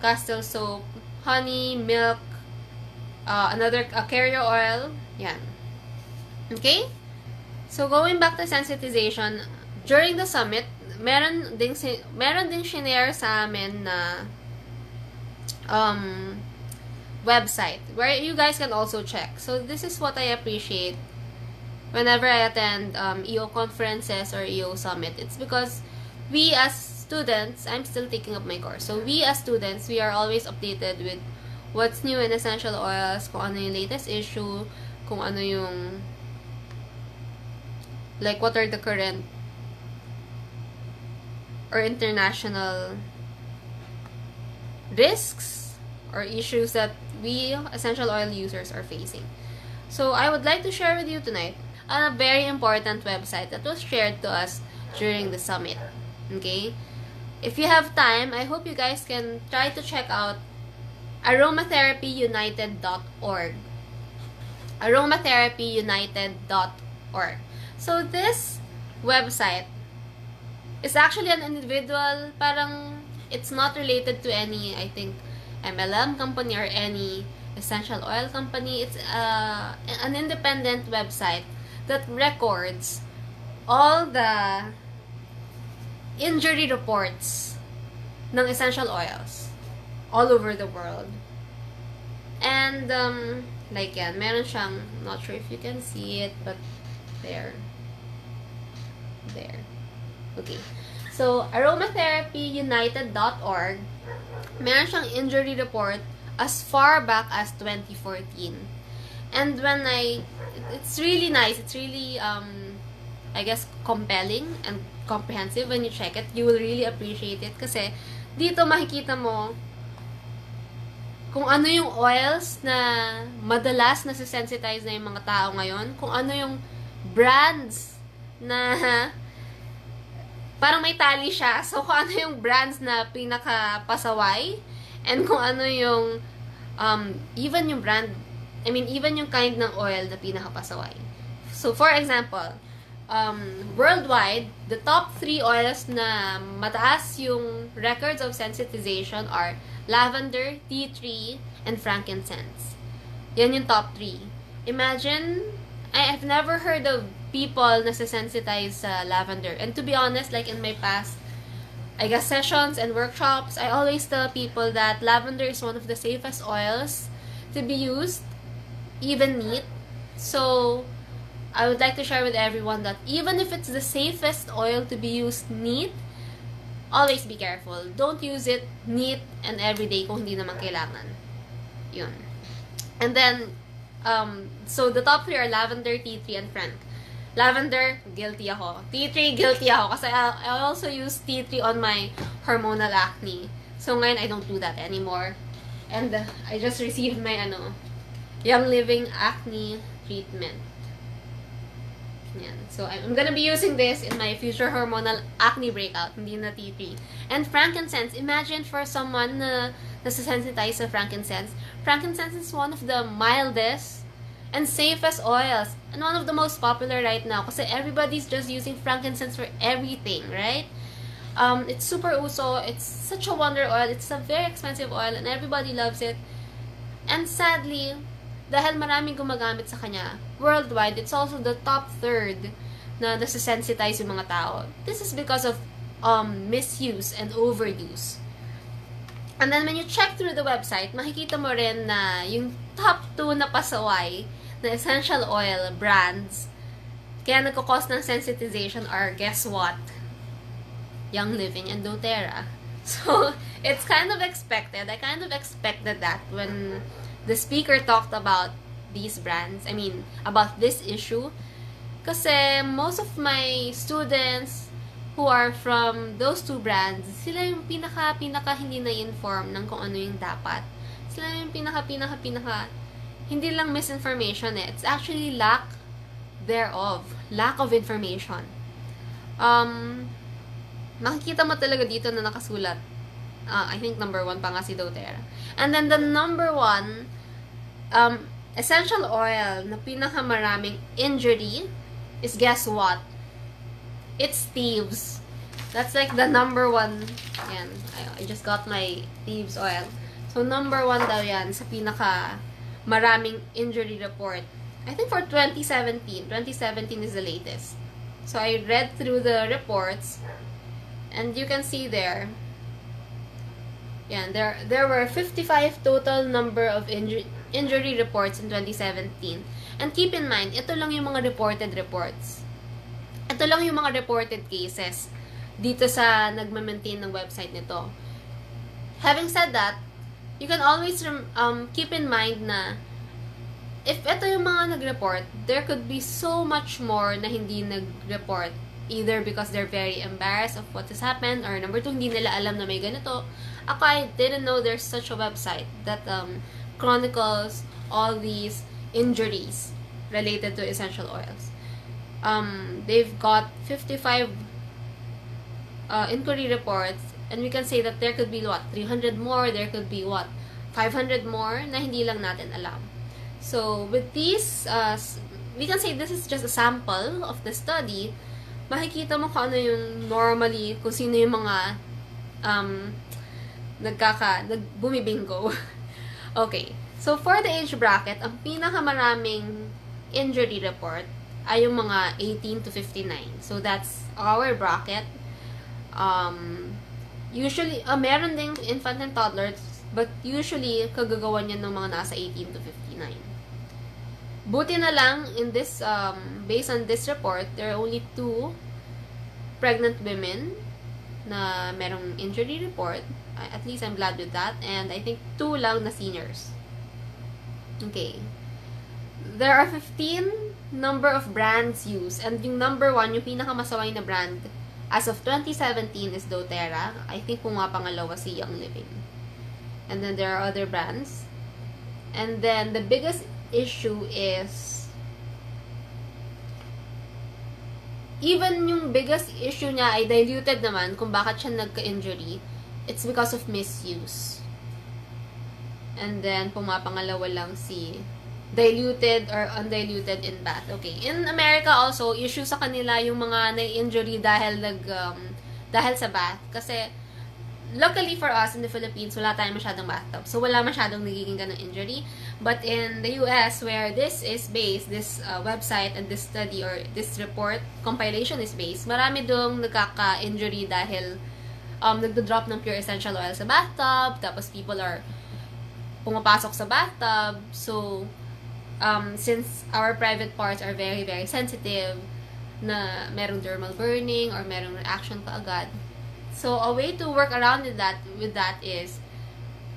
Castile soap, honey, milk, a carrier oil. Yan. Okay? So, going back to sensitization, during the summit, meron ding shinare sa amin na website where you guys can also check. So, this is what I appreciate whenever I attend EO conferences or EO summit. It's because we as students, I'm still taking up my course. So, we as students, we are always updated with what's new in essential oils, kung ano yung latest issue, kung ano yung, like, what are the current or international risks or issues that we essential oil users are facing. So I would like to share with you tonight a very important website that was shared to us during the summit. Okay? If you have time, I hope you guys can try to check out aromatherapyunited.org. aromatherapyunited.org. So this website is actually an individual, parang it's not related to any, I think, MLM company or any essential oil company. It's an independent website that records all the injury reports ng essential oils all over the world. And, like yan, meron siyang, not sure if you can see it, but there. Okay. So, aromatherapyunited.org, meron siyang injury report as far back as 2014. And it's really nice, it's really, I guess, compelling and comprehensive when you check it. You will really appreciate it kasi dito makikita mo kung ano yung oils na madalas nasisensitize na yung mga tao ngayon, kung ano yung brands na parang may tali siya. So, kung ano yung brands na pinaka-pasaway, and kung ano yung even yung brand, even yung kind ng oil na pinaka-pasaway. So, for example, worldwide, the top 3 oils na mataas yung records of sensitization are lavender, tea tree, and frankincense. Yan yung top 3. Imagine, I've never heard of people na sensitize sa lavender. And to be honest, like in my past, I guess, sessions and workshops, I always tell people that lavender is one of the safest oils to be used, even neat. So, I would like to share with everyone that even if it's the safest oil to be used neat, always be careful. Don't use it neat and everyday kung hindi naman kailangan. Yun. And then, so the top 3 are lavender, tea tree, and frank. Lavender, guilty ako. Tea tree, guilty ako. Kasi I also use tea tree on my hormonal acne. So ngayon, I don't do that anymore. And I just received my, Young Living acne treatment. Yan. So, I'm gonna be using this in my future hormonal acne breakout. Hindi na tea tree. And frankincense. Imagine for someone na nasasensitize sa frankincense. Frankincense is one of the mildest and safest oils. And one of the most popular right now. Kasi everybody's just using frankincense for everything, right? It's super uso. It's such a wonder oil. It's a very expensive oil and everybody loves it. And sadly, dahil maraming gumagamit sa kanya worldwide, it's also the top 3rd na nasasensitize yung mga tao. This is because of misuse and overuse. And then when you check through the website, makikita mo rin na yung top 2 na pasaway na essential oil brands kaya nagkakos ng sensitization are, guess what? Young Living and doTERRA. So, it's kind of expected. I kind of expected that when the speaker talked about these brands, about this issue. Kasi most of my students who are from those 2 brands, sila yung pinaka hindi na-inform ng kung ano yung dapat. Sila yung pinaka hindi lang misinformation it's actually lack thereof. Lack of information. Makikita mo talaga dito na nakasulat. I think number 1 pa nga si doTERRA. And then the number 1 essential oil na pinakamaraming injury is, guess what? It's thieves. That's like the number 1. Yan. I just got my thieves oil. So, number 1 daw yan sa pinaka maraming injury report. I think for 2017. 2017 is the latest. So, I read through the reports and you can see there, there were 55 total number of injury reports in 2017. And keep in mind, ito lang yung mga reported reports. Ito lang yung mga reported cases dito sa nagma-maintain ng website nito. Having said that, you can always keep in mind na if ito yung mga nag-report, there could be so much more na hindi nag-report. Either because they're very embarrassed of what has happened, or number 2, hindi nila alam na may ganito. Ako, I didn't know there's such a website that chronicles all these injuries related to essential oils. They've got 55 inquiry reports, and we can say that there could be 300 more, there could be 500 more na hindi lang natin alam. So with these, we can say this is just a sample of the study. Makikita mo kung ano yung normally, kung sino yung mga bumibingo. Okay, so for the age bracket, ang pinakamaraming injury report ay yung mga 18 to 59. So that's our bracket. Usually, meron ding infant and toddlers, but usually, kagagawa niya ng mga nasa 18 to 59. Buti na lang, in this, based on this report, there are only 2 pregnant women na merong injury report. At least I'm glad with that. And I think 2 lang na seniors. Okay. There are 15 number of brands used. And yung number 1, yung pinakamasaway na brand, as of 2017 is doTERRA. I think pumapangalawa si Young Living. And then there are other brands. And then the biggest issue is, even yung biggest issue niya ay diluted naman kung bakit siya nagka-injury. It's because of misuse. And then pumapangalawa lang si diluted or undiluted in bath. Okay. In America also, issue sa kanila yung mga na-injury dahil dahil sa bath. Kasi luckily for us in the Philippines, wala tayong masyadong bathtub. So wala masyadong nagiging ganong injury. But in the US, where this is based, this website and this study or this report compilation is based, marami doong nagkaka-injury dahil nagdo-drop ng pure essential oil sa bathtub, tapos people are pumapasok sa bathtub. So since our private parts are very, very sensitive, na merong dermal burning or merong reaction pa agad. So a way to work around with that is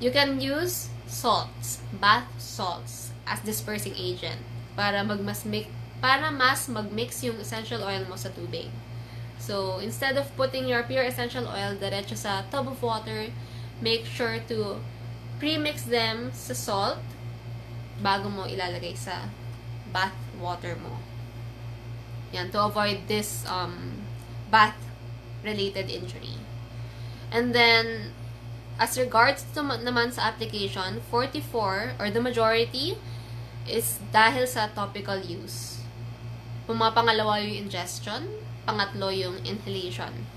you can use salts, bath salts as dispersing agent para mas mag-mix yung essential oil mo sa tubig. So instead of putting your pure essential oil diretso sa tub of water, make sure to pre-mix them sa salt bago mo ilalagay sa bath water mo. Yan, to avoid this bath related injury. And then as regards to naman sa application, 44 or the majority is dahil sa topical use. Pumapangalawa yung ingestion, pangatlo yung inhalation.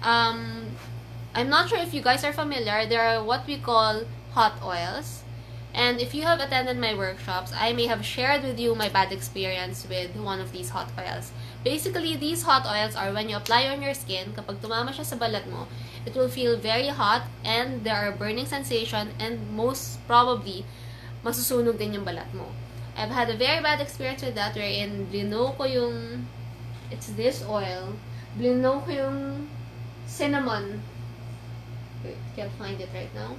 I'm not sure if you guys are familiar, there are what we call hot oils. And if you have attended my workshops, I may have shared with you my bad experience with one of these hot oils. Basically, these hot oils are when you apply on your skin, kapag tumama siya sa balat mo, it will feel very hot and there are burning sensation and most probably, masusunog din yung balat mo. I've had a very bad experience with that wherein blinow ko yung, it's this oil, blinow ko yung cinnamon. Wait, can't find it right now.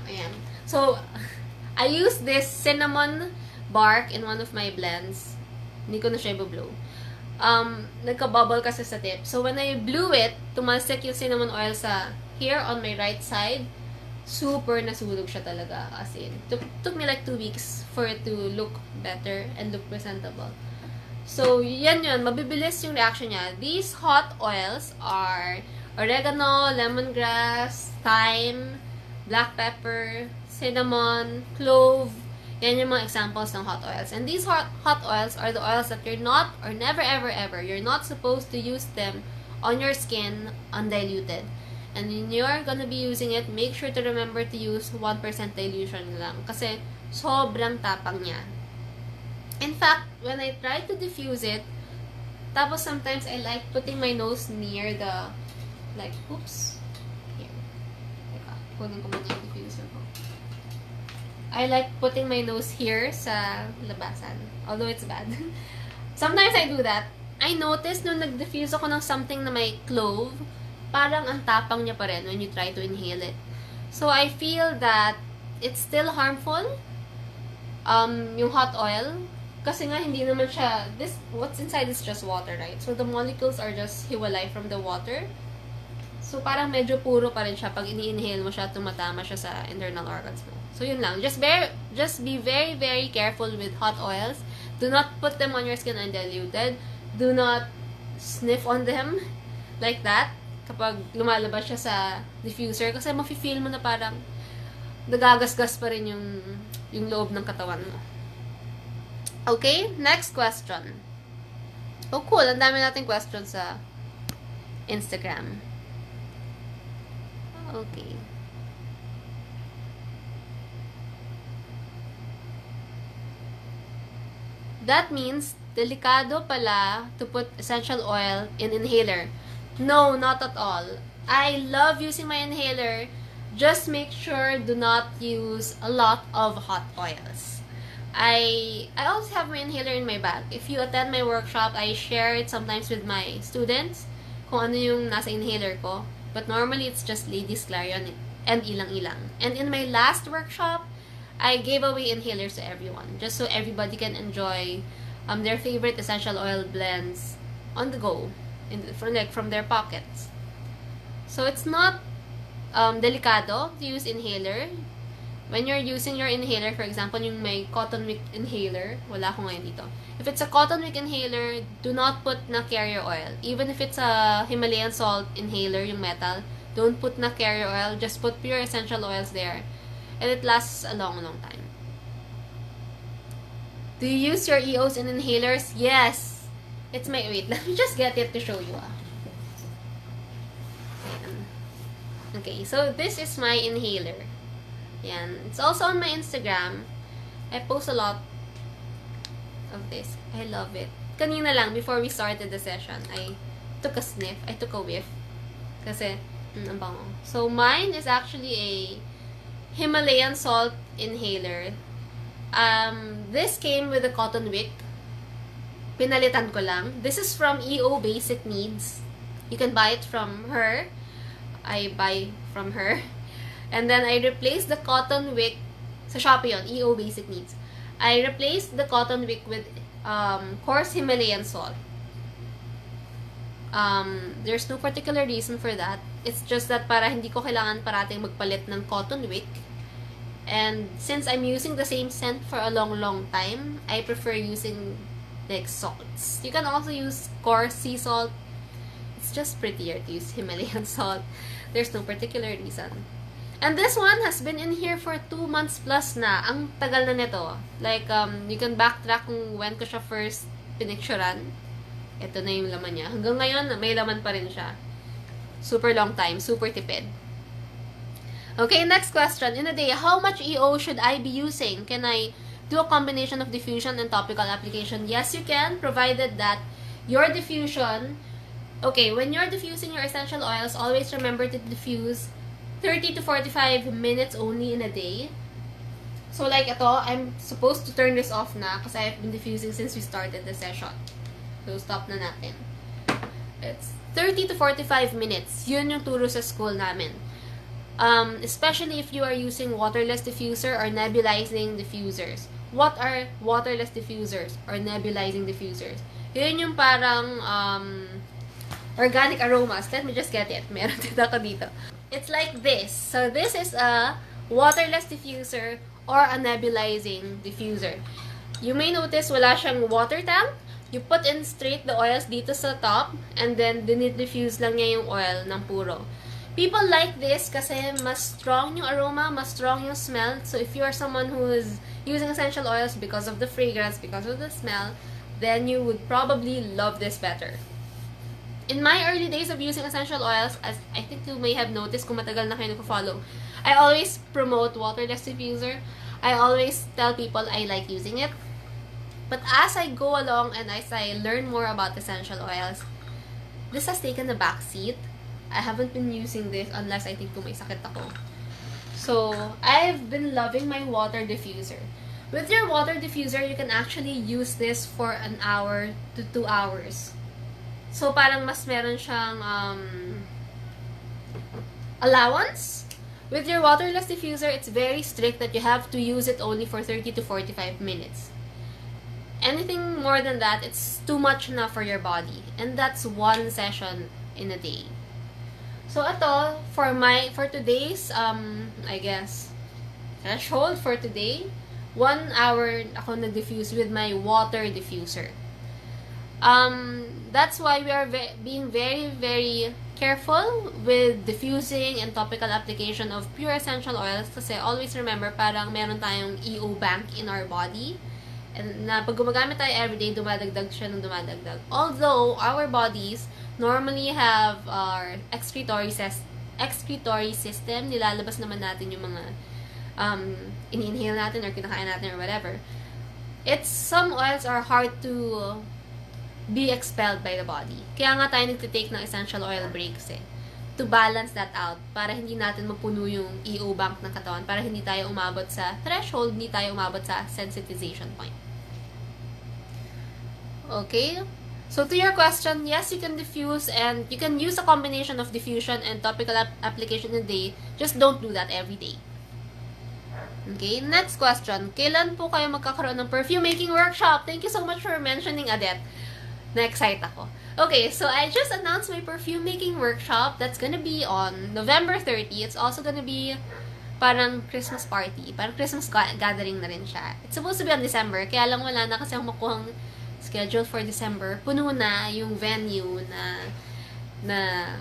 Ayan. So, I used this cinnamon bark in one of my blends. Hindi ko na siya i-blow. Nagka-bubble kasi sa tip. So, when I blew it, tumalsik yung cinnamon oil sa here on my right side. Super nasunog siya talaga. As in, took me like 2 weeks for it to look better and look presentable. So, yan yun. Mabibilis yung reaction niya. These hot oils are oregano, lemongrass, thyme, black pepper, cinnamon, clove. Yan yung mga examples ng hot oils. And these hot oils are the oils that you're not, or never ever ever, you're not supposed to use them on your skin undiluted. And when you're gonna be using it, make sure to remember to use 1% dilution lang. Kasi sobrang tapang niya. In fact, when I try to diffuse it, tapos sometimes I like putting my nose near the, like, oops, here. Teka, kunin ko muna yung diffuser ko. I like putting my nose here sa labasan. Although it's bad. Sometimes I do that. I noticed nung nag-diffuse ako ng something na may clove, parang ang tapang niya pa rin when you try to inhale it. So I feel that it's still harmful, yung hot oil, kasi nga hindi naman siya, what's inside is just water, right? So the molecules are just hiwalay from the water. So parang medyo puro pa rin siya pag ini-inhale mo siya, tumatama siya sa internal organs mo. So yun lang, just be very, very careful with hot oils. Do not put them on your skin undiluted. Do not sniff on them like that kapag lumalabas siya sa diffuser, kasi mafe-feel mo na parang nagagasgas pa rin yung loob ng katawan mo. Okay, next question. Oh, cool. Ang dami nating questions sa Instagram. Okay. That means, delikado pala to put essential oil in inhaler. No, not at all. I love using my inhaler. Just make sure do not use a lot of hot oils. I also have my inhaler in my bag. If you attend my workshop, I share it sometimes with my students kung ano yung nasa inhaler ko. But normally, it's just Ladies Clarion and ilang-ilang. And in my last workshop, I gave away inhalers to everyone, just so everybody can enjoy their favorite essential oil blends on the go, from their pockets. So it's not delikado to use inhaler. When you're using your inhaler, for example, yung may cotton wick inhaler, wala ko ngayon dito. If it's a cotton wick inhaler, do not put na carrier oil. Even if it's a Himalayan salt inhaler, yung metal, don't put na carrier oil. Just put pure essential oils there. And it lasts a long, long time. Do you use your EOs in inhalers? Yes. It's my, wait, let me just get it to show you. Okay, so this is my inhaler. Yan. It's also on my Instagram. I post a lot of this. I love it. Kanina lang, before we started the session, I took a sniff. I took a whiff. Kasi, ang bango. So, mine is actually a Himalayan salt inhaler. This came with a cotton wick. Pinalitan ko lang. This is from EO Basic Needs. You can buy it from her. I buy from her. And then I replaced the cotton wick sa Shopee yun, EO Basic Needs. I replaced the cotton wick with coarse Himalayan salt. There's no particular reason for that. It's just that para hindi ko kailangan parating magpalit ng cotton wick. And since I'm using the same scent for a long, long time, I prefer using like salts. You can also use coarse sea salt. It's just prettier to use Himalayan salt. There's no particular reason. And this one has been in here for 2 months plus na. Ang tagal na nito. Like, you can backtrack kung when ko siya first pinicturean. Ito na yung laman niya. Hanggang ngayon, may laman pa rin siya. Super long time. Super tipid. Okay, next question. In a day, how much EO should I be using? Can I do a combination of diffusion and topical application? Yes, you can, provided that your diffusion... Okay, when you're diffusing your essential oils, always remember to diffuse 30 to 45 minutes only in a day. So like ito, I'm supposed to turn this off na kasi I've been diffusing since we started the session. So stop na natin. It's 30 to 45 minutes. Yun yung turo sa school namin. Especially if you are using waterless diffuser or nebulizing diffusers. What are waterless diffusers or nebulizing diffusers? Yun yung parang organic aromas. Let me just get it. Meron din ako dito. It's like this. So this is a waterless diffuser or a nebulizing diffuser. You may notice wala siyang water tank. You put in straight the oils dito sa top and then dinidifuse lang niya yung oil ng puro. People like this kasi mas strong yung aroma, mas strong yung smell. So if you are someone who is using essential oils because of the fragrance, because of the smell, then you would probably love this better. In my early days of using essential oils, as I think you may have noticed kung matagal na kayo nagpo-follow, I always promote waterless diffuser. I always tell people I like using it. But as I go along and as I learn more about essential oils, this has taken a back seat. I haven't been using this unless I think kung may sakit ako. So, I've been loving my water diffuser. With your water diffuser, you can actually use this for 1 hour to 2 hours. So, parang mas meron siyang allowance. With your waterless diffuser, it's very strict that you have to use it only for 30 to 45 minutes. Anything more than that, it's too much na for your body. And that's one session in a day. So ito, for today's, I guess, threshold for today, 1 hour ako nag-diffuse with my water diffuser. That's why we are being very, very careful with diffusing and topical application of pure essential oils kasi always remember, parang meron tayong EO bank in our body. And na pag gumagamit tayo everyday, dumadagdag siya ng dumadagdag. Although, our bodies normally have our excretory system. Nilalabas naman natin yung mga in-inhale natin or kinakain natin or whatever. Some oils are hard to be expelled by the body. Kaya nga tayo nagtitake ng essential oil breaks to balance that out, para hindi natin mapuno yung EO bank ng katawan, para hindi tayo umabot sa threshold, hindi tayo umabot sa sensitization point. Okay? So to your question, yes, you can diffuse and you can use a combination of diffusion and topical application in a day. Just don't do that every day. Okay, next question. Kailan po kayo magkakaroon ng perfume making workshop? Thank you so much for mentioning, Adet. Na-excite ako. Okay, so I just announced my perfume making workshop. That's gonna be on November 30. It's also gonna be parang Christmas party. Parang Christmas gathering na rin siya. It's supposed to be on December. Kaya lang wala na kasi akong makuhang schedule for December. Puno na yung venue na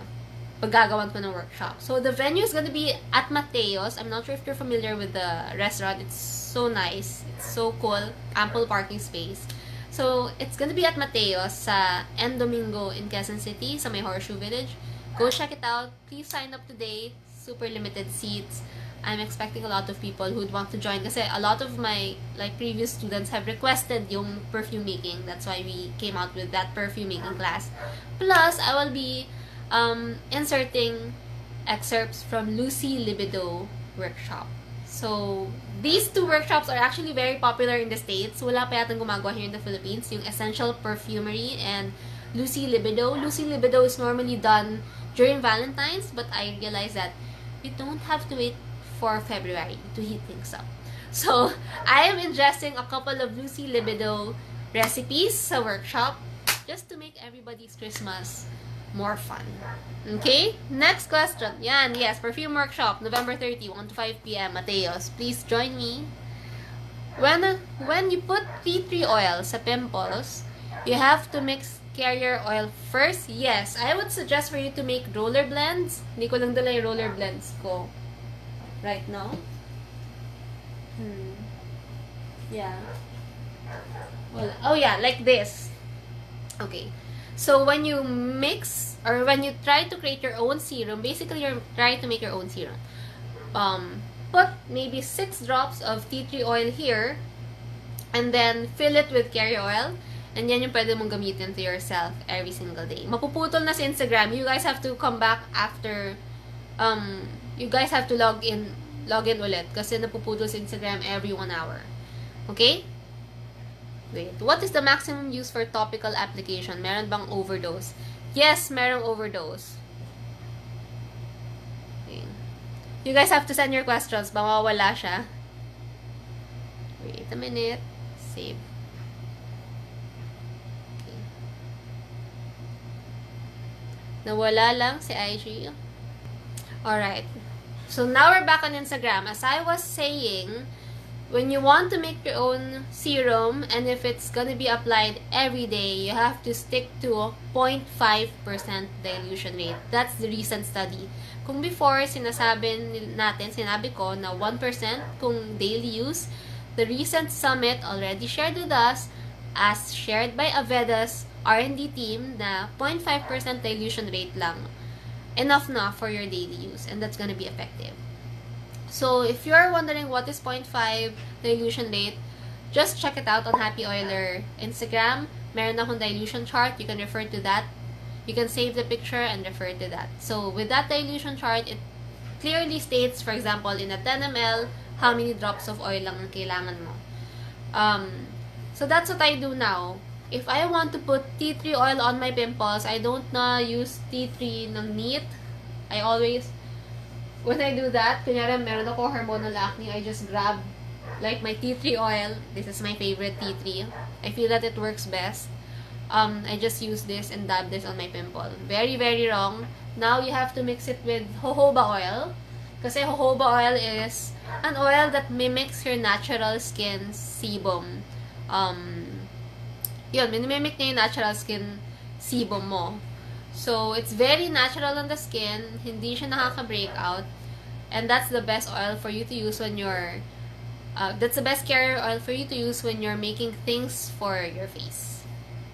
paggagawan ko ng workshop. So the venue is gonna be at Mateos. I'm not sure if you're familiar with the restaurant. It's so nice. It's so cool. Ample parking space. So, it's gonna be at Mateos sa End Domingo in Quezon City, sa may Horseshoe Village. Go check it out. Please sign up today. Super limited seats. I'm expecting a lot of people who'd want to join kasi a lot of my previous students have requested yung perfume making. That's why we came out with that perfume making class. Plus, I will be inserting excerpts from Lucy Libido workshop. So, these two workshops are actually very popular in the States. Wala pa yatang gumagawa here in the Philippines. Yung Essential Perfumery and Lucy Libido. Lucy Libido is normally done during Valentine's, but I realized that we don't have to wait for February to heat things up. So, I am ingesting a couple of Lucy Libido recipes sa workshop just to make everybody's Christmas more fun. Okay? Next question. Yan, yes, perfume workshop, November 30, 1 to 5 p.m. Mateos. Please join me. When you put tea tree oil sa pimples, you have to mix carrier oil first. Yes, I would suggest for you to make roller blends. Hindi ko lang dala yung roller blends ko right now. Yeah. Well, oh yeah, like this. Okay. So, when you mix, or when you try to create your own serum, basically you're trying to make your own serum. Put maybe 6 drops of tea tree oil here, and then fill it with carrier oil, and yan yung pwede mong gamitin to yourself every single day. Mapuputol na sa Instagram. You guys have to come back after, you guys have to log in ulit, kasi napuputol sa Instagram every 1 hour. Okay? Wait, what is the maximum use for topical application? Meron bang overdose? Yes, merong overdose. Okay. You guys have to send your questions. Mawawala siya. Wait a minute. Save. Okay. Nawala lang si IG. Alright. So now we're back on Instagram. As I was saying, when you want to make your own serum, and if it's gonna be applied every day, you have to stick to 0.5% dilution rate. That's the recent study. Kung before, sinabi ko na 1% kung daily use, the recent summit already shared with us, as shared by Aveda's R&D team, na 0.5% dilution rate lang. Enough na for your daily use, and that's gonna be effective. So, if you're wondering what is 0.5 dilution rate, just check it out on Happy Oiler Instagram. Meron akong dilution chart. You can refer to that. You can save the picture and refer to that. So, with that dilution chart, it clearly states, for example, in a 10 ml, how many drops of oil lang ang kailangan mo. So, that's what I do now. If I want to put tea tree oil on my pimples, I don't use tea tree ng neat. I always... When I do that, kunyari meron ako hormonal acne, I just grab Like my tea tree oil, this is my favorite tea tree. I feel that it works best. I just use this and dab this on my pimple. Very, very wrong. Now you have to mix it with jojoba oil. Kasi jojoba oil is an oil that mimics your natural skin sebum. Yun, minimimic niya yung natural skin sebum mo. So, it's very natural on the skin. Hindi siya nakaka-breakout. And that's the best oil for you to use when you're that's the best carrier oil for you to use when you're making things for your face.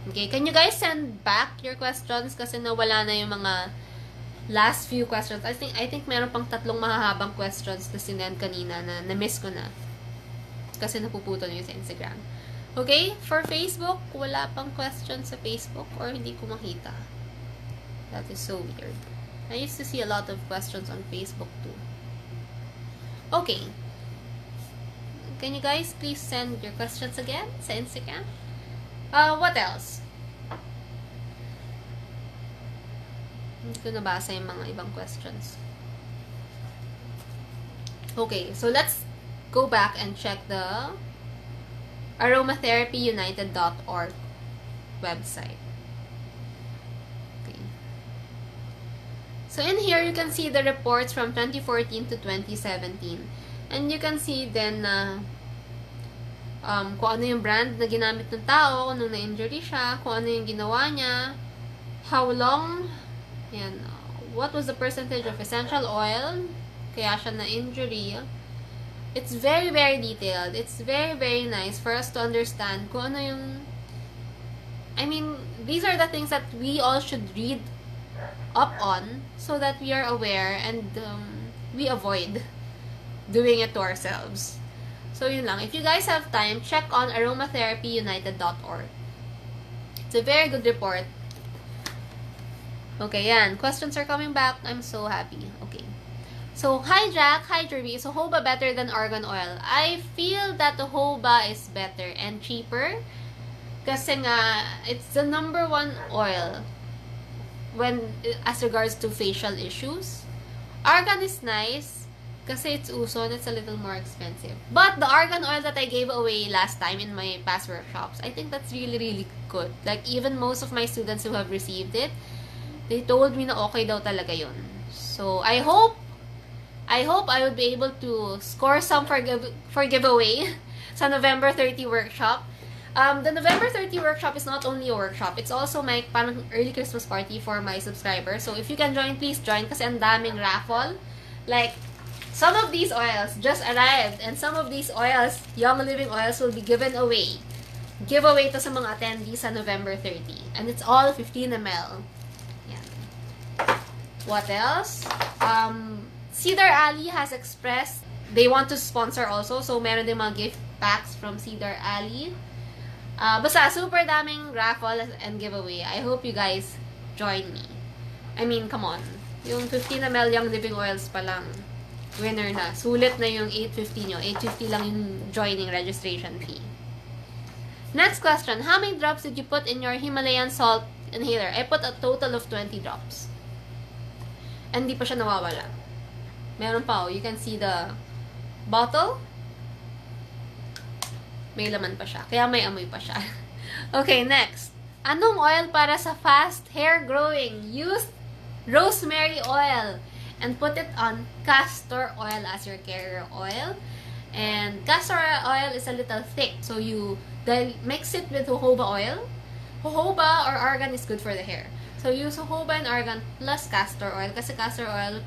Okay, can you guys send back your questions kasi nawala na yung mga last few questions. I think meron pang 3 mahahabang questions na sinend kanina na na-miss ko na. Kasi napuputol yun sa Instagram. Okay, for Facebook, wala pang questions sa Facebook or hindi ko makita. That is so weird. I used to see a lot of questions on Facebook too. Okay. Can you guys please send your questions again sa Instagram? What else? Hindi ko nabasa yung mga ibang questions. Okay, so let's go back and check the aromatherapyunited.org website. Okay. So in here, you can see the reports from 2014 to 2017. And you can see then na kung ano yung brand na ginamit ng tao, kung ano na-injury siya, kung ano yung ginawa niya, how long, yan, what was the percentage of essential oil, kaya siya na-injury. It's very, very detailed. It's very, very nice for us to understand kung ano yung, I mean, these are the things that we all should read up on so that we are aware and we avoid doing it to ourselves. So, yun lang. If you guys have time, check on aromatherapyunited.org. It's a very good report. Okay, yan. Questions are coming back. I'm so happy. Okay. So, hi Jack. Hi Jirbie. Is jojoba better than argan oil? I feel that the jojoba is better and cheaper. Kasi nga, it's the #1 oil when as regards to facial issues. Argan is nice. Kasi it's uso and it's a little more expensive. But the argan oil that I gave away last time in my past workshops, I think that's really, really good. Like, even most of my students who have received it, they told me na okay daw talaga yun. So, I hope I would be able to score some for giveaway sa November 30 workshop. The November 30 workshop is not only a workshop, it's also my parang early Christmas party for my subscribers. So, if you can join, please join kasi ang daming raffle. Like, some of these oils just arrived and some of these oils, Young Living oils, will be given away. Giveaway to sa mga attendees sa November 30. And it's all 15 ml. Yan. What else? Cedar Alley has expressed they want to sponsor also. So, meron din mga gift packs from Cedar Alley. Basta, super daming raffle and giveaway. I hope you guys join me. I mean, come on. Yung 15 ml Young Living oils pa lang. Winner na. Sulit na yung 850 nyo. 850 lang yung joining registration fee. Next question. How many drops did you put in your Himalayan salt inhaler? I put a total of 20 drops. And di pa siya nawawala. Meron pa, oh. You can see the bottle. May laman pa siya. Kaya may amoy pa siya. Okay, next. Anong oil para sa fast hair growing? Use rosemary oil. And put it on castor oil as your carrier oil. And castor oil is a little thick. So you mix it with jojoba oil. Jojoba or argan is good for the hair. So use jojoba and argan plus castor oil. Kasi castor oil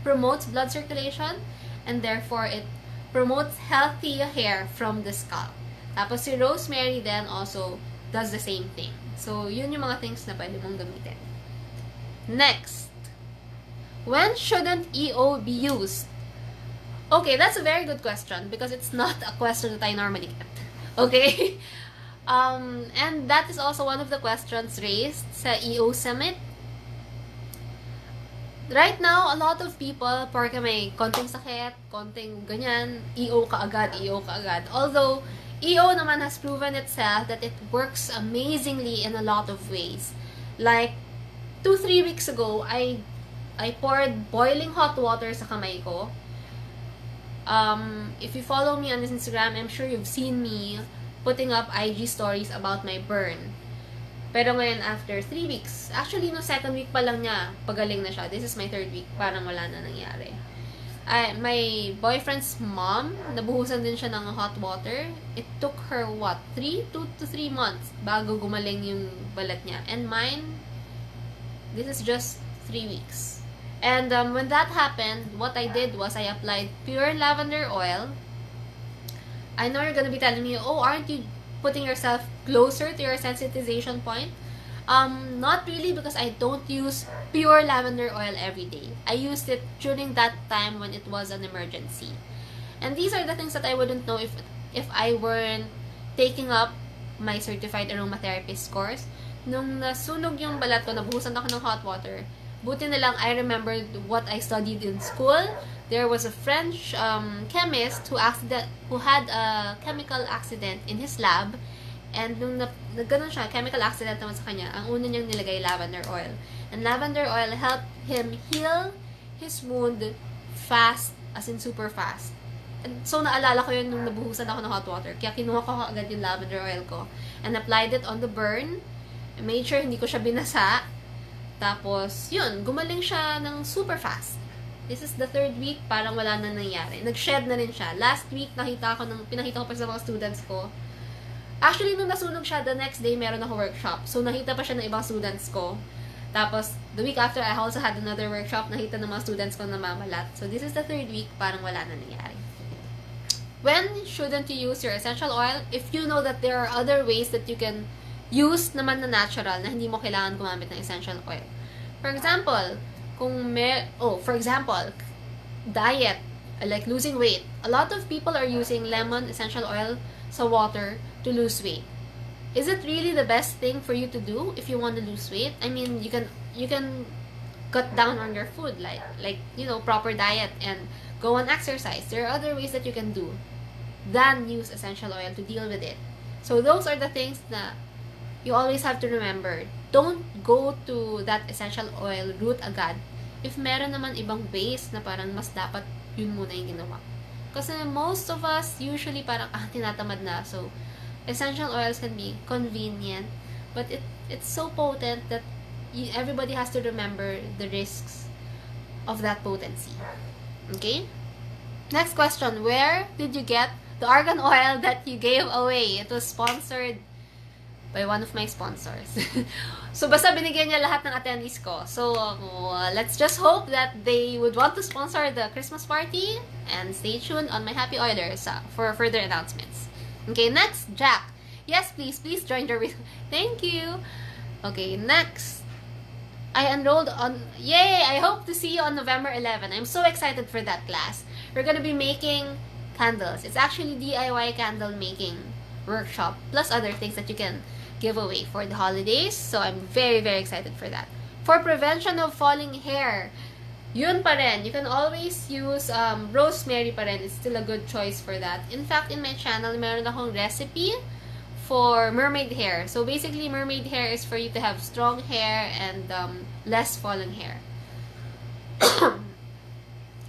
promotes blood circulation. And therefore, it promotes healthy hair from the scalp. Tapos si rosemary then also does the same thing. So yun yung mga things na pwede mong gamitin. Next. When shouldn't EO be used? Okay, that's a very good question because it's not a question that I normally get. Okay? And that is also one of the questions raised sa EO Summit. Right now, a lot of people, porque may konting sakit, konting ganyan, EO ka agad. Although, EO naman has proven itself that it works amazingly in a lot of ways. Like, 2-3 weeks ago, I poured boiling hot water sa kamay ko. If you follow me on this Instagram, I'm sure you've seen me putting up IG stories about my burn. Pero ngayon, after 3 weeks, actually, no second week pa lang niya, pagaling na siya. This is my third week, parang wala na nangyari. My boyfriend's mom, nabuhusan din siya ng hot water. It took her, 2 to 3 months bago gumaling yung balat niya. And mine, this is just 3 weeks. And when that happened, what I did was I applied pure lavender oil. I know you're gonna be telling me, oh, aren't you putting yourself closer to your sensitization point? Not really, because I don't use pure lavender oil every day. I used it during that time when it was an emergency. And these are the things that I wouldn't know if I weren't taking up my certified aromatherapist course. Nung nasunog yung balat ko, nabuhusan ako ng hot water, buti na lang I remembered what I studied in school. There was a French chemist who had a chemical accident in his lab, and nung ganun siya, chemical accident naman sa kanya, ang una niyang nilagay lavender oil. And lavender oil helped him heal his wound fast, as in super fast. And so naalala ko yun nung nabuhusan ako ng hot water, kaya kinuha ko agad yung lavender oil ko and applied it on the burn. I made sure hindi ko siya binasa. Tapos, yun, gumaling siya ng super fast. This is the third week, parang wala na nangyari. Nag-shed na rin siya. Last week, pinakita ko pa sa mga students ko. Actually, nung nasunog siya, the next day, meron ako workshop. So, nakita pa siya ng ibang students ko. Tapos, the week after, I also had another workshop. Nakita ng mga students ko na mamalat. So, this is the third week, parang wala na nangyari. When shouldn't you use your essential oil? If you know that there are other ways that you can use naman na natural, na hindi mo kailangan gumamit ng essential oil. For example, diet, like losing weight. A lot of people are using lemon essential oil sa water to lose weight. Is it really the best thing for you to do if you want to lose weight? I mean, you can cut down on your food, like proper diet and go on exercise. There are other ways that you can do than use essential oil to deal with it. So those are the things that you always have to remember. Don't go to that essential oil route agad if meron naman ibang ways na parang mas dapat yun muna yung ginawa. Kasi most of us usually parang tinatamad na. So essential oils can be convenient, but it's so potent that everybody has to remember the risks of that potency. Okay? Next question, where did you get the argan oil that you gave away? It was sponsored by one of my sponsors. So, basta binigyan niya lahat ng attendees ko. So, let's just hope that they would want to sponsor the Christmas party. And stay tuned on my Happy Oilers for further announcements. Okay, next, Jack. Yes, please join Jirbie. Thank you. Okay, next. I enrolled on... Yay! I hope to see you on November 11. I'm so excited for that class. We're gonna be making candles. It's actually DIY candle making workshop, plus other things that you can give away for the holidays. So I'm very, very excited for that. For prevention of falling hair, yun pa rin. You can always use rosemary pa rin. It's still a good choice for that. In fact, in my channel, meron akong recipe for mermaid hair. So basically, mermaid hair is for you to have strong hair and less falling hair.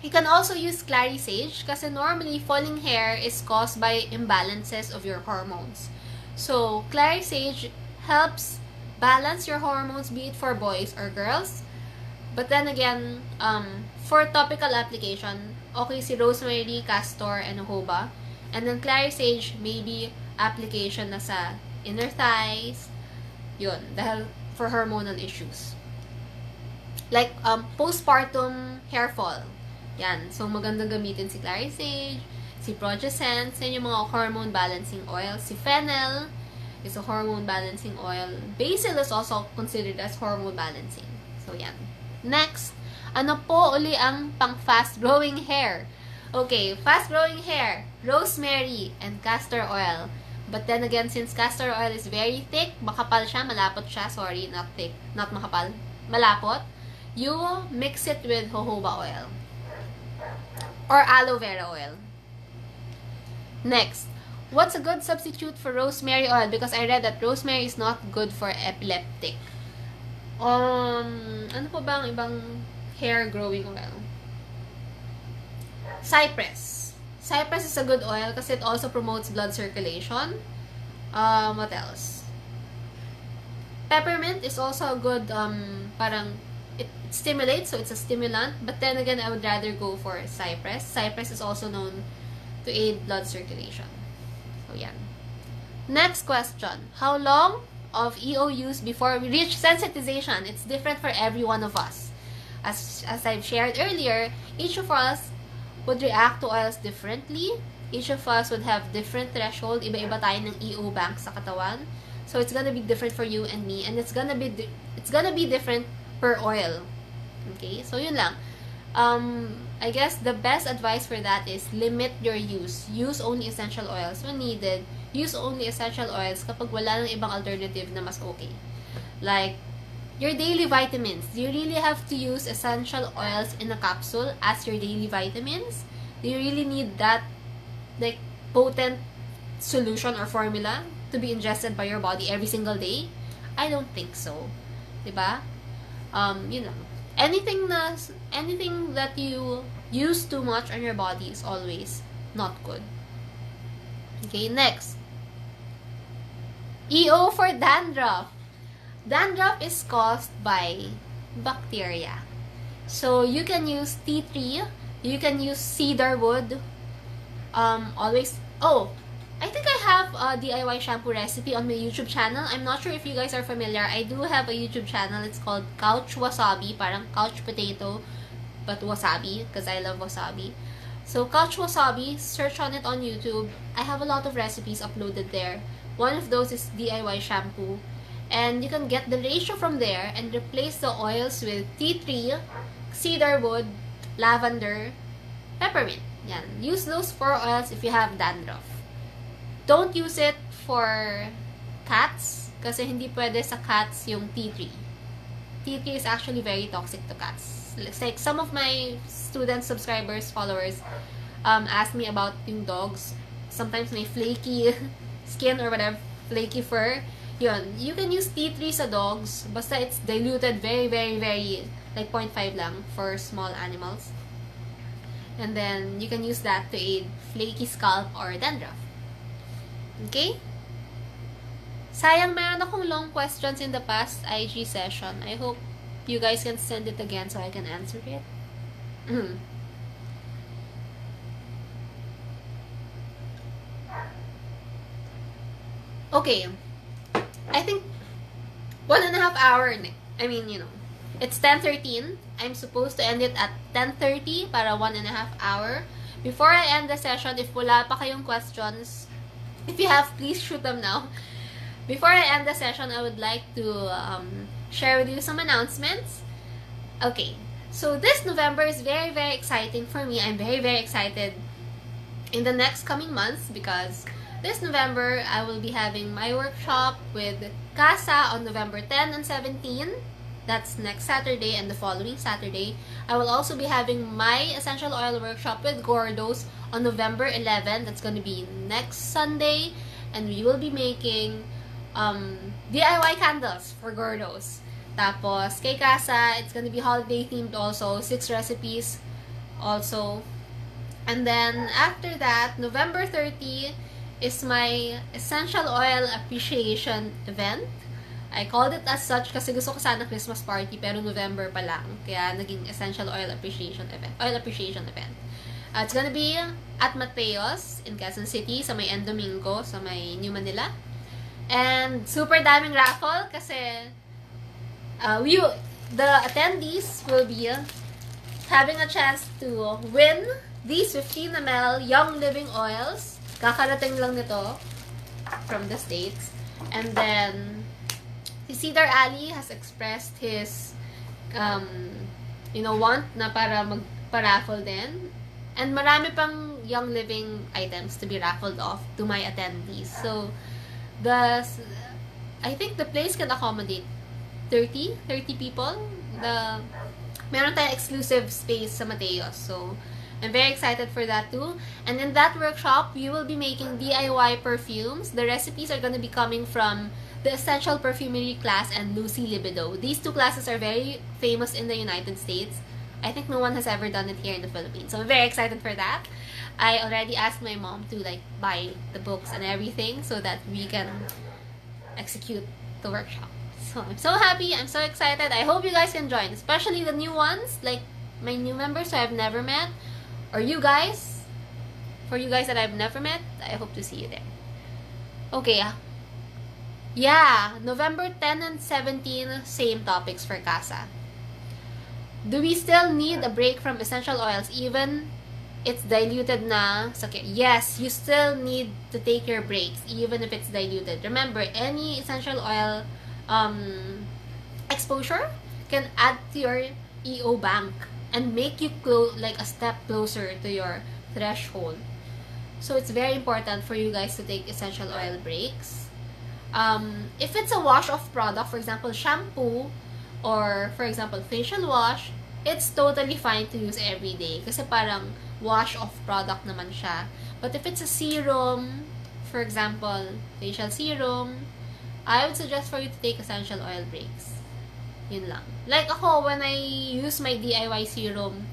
You can also use clary sage kasi normally falling hair is caused by imbalances of your hormones. So, clary sage helps balance your hormones, be it for boys or girls. But then again, for topical application, okay si rosemary, castor, and jojoba. And then clary sage, maybe application na sa inner thighs. Yun, dahil for hormonal issues. Like postpartum hair fall. Yan. So, magandang gamitin si clary sage, si Progescent, yan yung mga hormone balancing oil. Si fennel is a hormone balancing oil. Basil is also considered as hormone balancing. So, yan. Next, ano po uli ang pang fast-growing hair? Okay, fast-growing hair, rosemary, and castor oil. But then again, since castor oil is very thick, makapal siya, malapot siya, sorry, not thick, not makapal, malapot, you mix it with jojoba oil or aloe vera oil. Next, what's a good substitute for rosemary oil? Because I read that rosemary is not good for epileptic. Ano po ba ang ibang hair growing oil? Cypress. Cypress is a good oil kasi it also promotes blood circulation. What else? Peppermint is also a good, parang, it stimulates, so it's a stimulant. But then again, I would rather go for cypress. Cypress is also known to aid blood circulation. So, yan. Next question. How long of EO use before we reach sensitization? It's different for every one of us. As I've shared earlier, each of us would react to oils differently. Each of us would have different threshold. Iba-iba tayo ng EO bank sa katawan. So it's gonna be different for you and me, and it's gonna be different per oil. Okay? So yun lang. I guess the best advice for that is limit your use. Use only essential oils when needed. Use only essential oils kapag wala nang ibang alternative na mas okay. Like, your daily vitamins. Do you really have to use essential oils in a capsule as your daily vitamins? Do you really need that, like, potent solution or formula to be ingested by your body every single day? I don't think so. Diba? Yun lang. Anything that you use too much on your body is always not good. Okay, next. EO for dandruff. Dandruff is caused by bacteria. So you can use tea tree, you can use cedarwood. I think I have a DIY shampoo recipe on my YouTube channel. I'm not sure if you guys are familiar. I do have a YouTube channel. It's called Couch Wasabi, parang couch potato, but wasabi, because I love wasabi. So Couch Wasabi, search on it on YouTube. I have a lot of recipes uploaded there. One of those is DIY shampoo. And you can get the ratio from there and replace the oils with tea tree, cedarwood, lavender, peppermint. Yan. Use those 4 oils if you have dandruff. Don't use it for cats kasi hindi pwede sa cats yung tea tree. Tea tree is actually very toxic to cats. Like some of my students, subscribers, followers ask me about yung dogs. Sometimes may flaky skin or whatever, flaky fur. Yun, you can use tea tree sa dogs, basta it's diluted very, very, very, like 0.5 lang for small animals. And then, you can use that to aid flaky scalp or dandruff. Okay? Sayang, meron akong long questions in the past IG session. I hope you guys can send it again so I can answer it. Okay. I think 1.5 hour. I mean, you know, it's 10:13. I'm supposed to end it at 10:30 para 1.5 hour. Before I end the session, if wala pa kayong questions, if you have, please shoot them now. Before I end the session, I would like to share with you some announcements. Okay, so this November is very, very exciting for me. I'm very, very excited in the next coming months because this November, I will be having my workshop with Casa on November 10 and 17. That's next Saturday and the following Saturday. I will also be having my essential oil workshop with Gordos on November 11. That's going to be next Sunday. And we will be making DIY candles for Gordos. Tapos, kay Casa, it's going to be holiday themed also. 6 recipes also. And then, after that, November 30 is my essential oil appreciation event. I called it as such kasi gusto ko sana Christmas party pero November pa lang. Kaya naging essential oil appreciation event. It's gonna be at Mateos in Quezon City sa may End Domingo sa may New Manila. And super daming raffle kasi the attendees will be having a chance to win these 15 ml Young Living Oils. Kakarating lang nito from the States. And then, si Cedar Ali has expressed his, want na para magpa-raffle din. And marami pang Young Living items to be raffled off to my attendees. So, I think the place can accommodate 30 people. Meron tayong exclusive space sa Mateos. So, I'm very excited for that too. And in that workshop, we will be making DIY perfumes. The recipes are going to be coming from the Essential Perfumery class and Lucy Libido. These 2 classes are very famous in the United States. I think no one has ever done it here in the Philippines. So I'm very excited for that. I already asked my mom to like buy the books and everything so that we can execute the workshop. So I'm so happy, I'm so excited. I hope you guys can join, especially the new ones, like my new members who I've never met, or you guys. For you guys that I've never met, I hope to see you there. Okay, yeah, November 10 and 17, same topics for CASA. Do we still need a break from essential oils even it's diluted na? Okay, yes, you still need to take your breaks even if it's diluted. Remember, any essential oil exposure can add to your EO bank and make you like a step closer to your threshold. So it's very important for you guys to take essential oil breaks. If it's a wash-off product, for example, shampoo, or for example, facial wash, it's totally fine to use every day kasi parang wash-off product naman siya. But if it's a serum, for example, facial serum, I would suggest for you to take essential oil breaks. Yun lang. Like ako, when I use my DIY serum,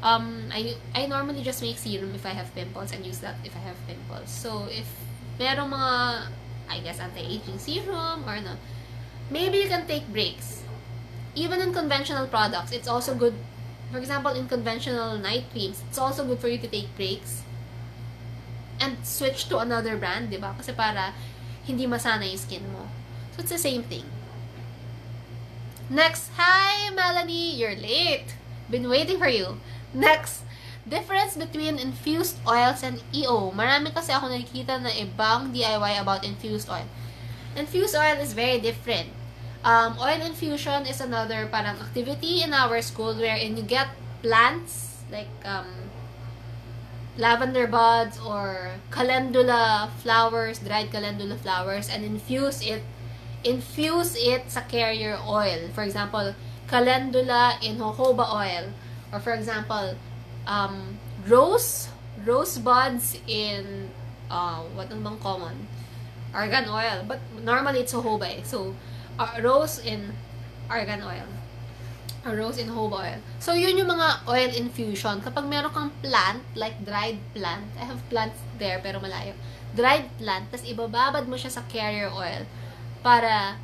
I normally just make serum if I have pimples and use that if I have pimples. So, if merong mga, I guess, anti-aging serum or no, maybe you can take breaks. Even in conventional products, it's also good. For example, in conventional night creams, it's also good for you to take breaks and switch to another brand, di ba? Kasi para hindi masana yung skin mo. So, it's the same thing. Next, hi Melanie, you're late. Been waiting for you. Next, difference between infused oils and EO. Marami kasi ako nakikita na ibang DIY about infused oil. Infused oil is very different. Oil infusion is another parang activity in our school wherein you get plants like lavender buds or calendula flowers, dried calendula flowers, and infuse it sa carrier oil. For example, calendula in jojoba oil. Or for example, rose buds in, what ang bang common? Argan oil. But normally it's jojoba eh. So, rose in argan oil. Or rose in jojoba oil. So, yun yung mga oil infusion. Kapag meron kang plant, like dried plant, I have plants there pero malayo. Dried plant, tas ibababad mo siya sa carrier oil para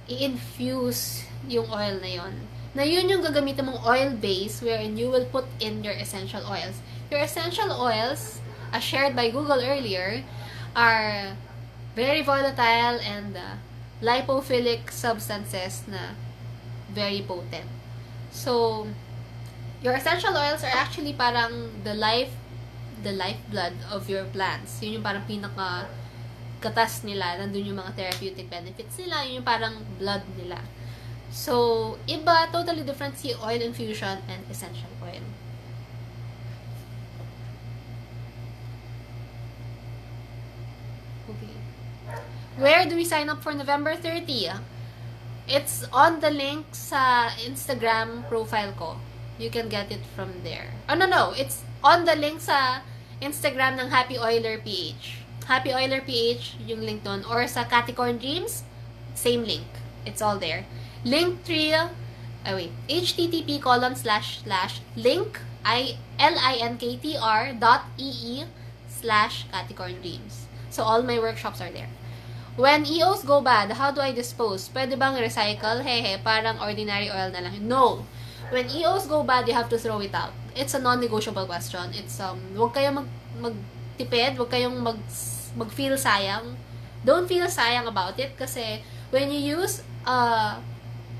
i-infuse yung oil na yun. Na yun yung gagamitin mong oil base wherein you will put in your essential oils. Your essential oils, as shared by Google earlier, are very volatile and lipophilic substances na very potent. So, your essential oils are actually parang the lifeblood of your plants. Yun yung parang pinaka katas nila, nandun yung mga therapeutic benefits nila, yun yung parang blood nila. So, iba, totally different si oil infusion and essential oil. Okay. Where do we sign up for November 30? It's on the link sa Instagram profile ko. You can get it from there. Oh, no. It's on the link sa Instagram ng Happy Oiler PH. Happy Oiler PH, yung link doon. Or sa Caticorn Dreams, same link. It's all there. Linktree, http://linktr.ee/Caticorn Dreams. So, all my workshops are there. When EOs go bad, how do I dispose? Pwede bang recycle? Hehe, parang ordinary oil na lang. No. When EOs go bad, you have to throw it out. It's a non-negotiable question. It's, wag kayong magtipid, wag kayong mag-feel sayang. Don't feel sayang about it kasi when you use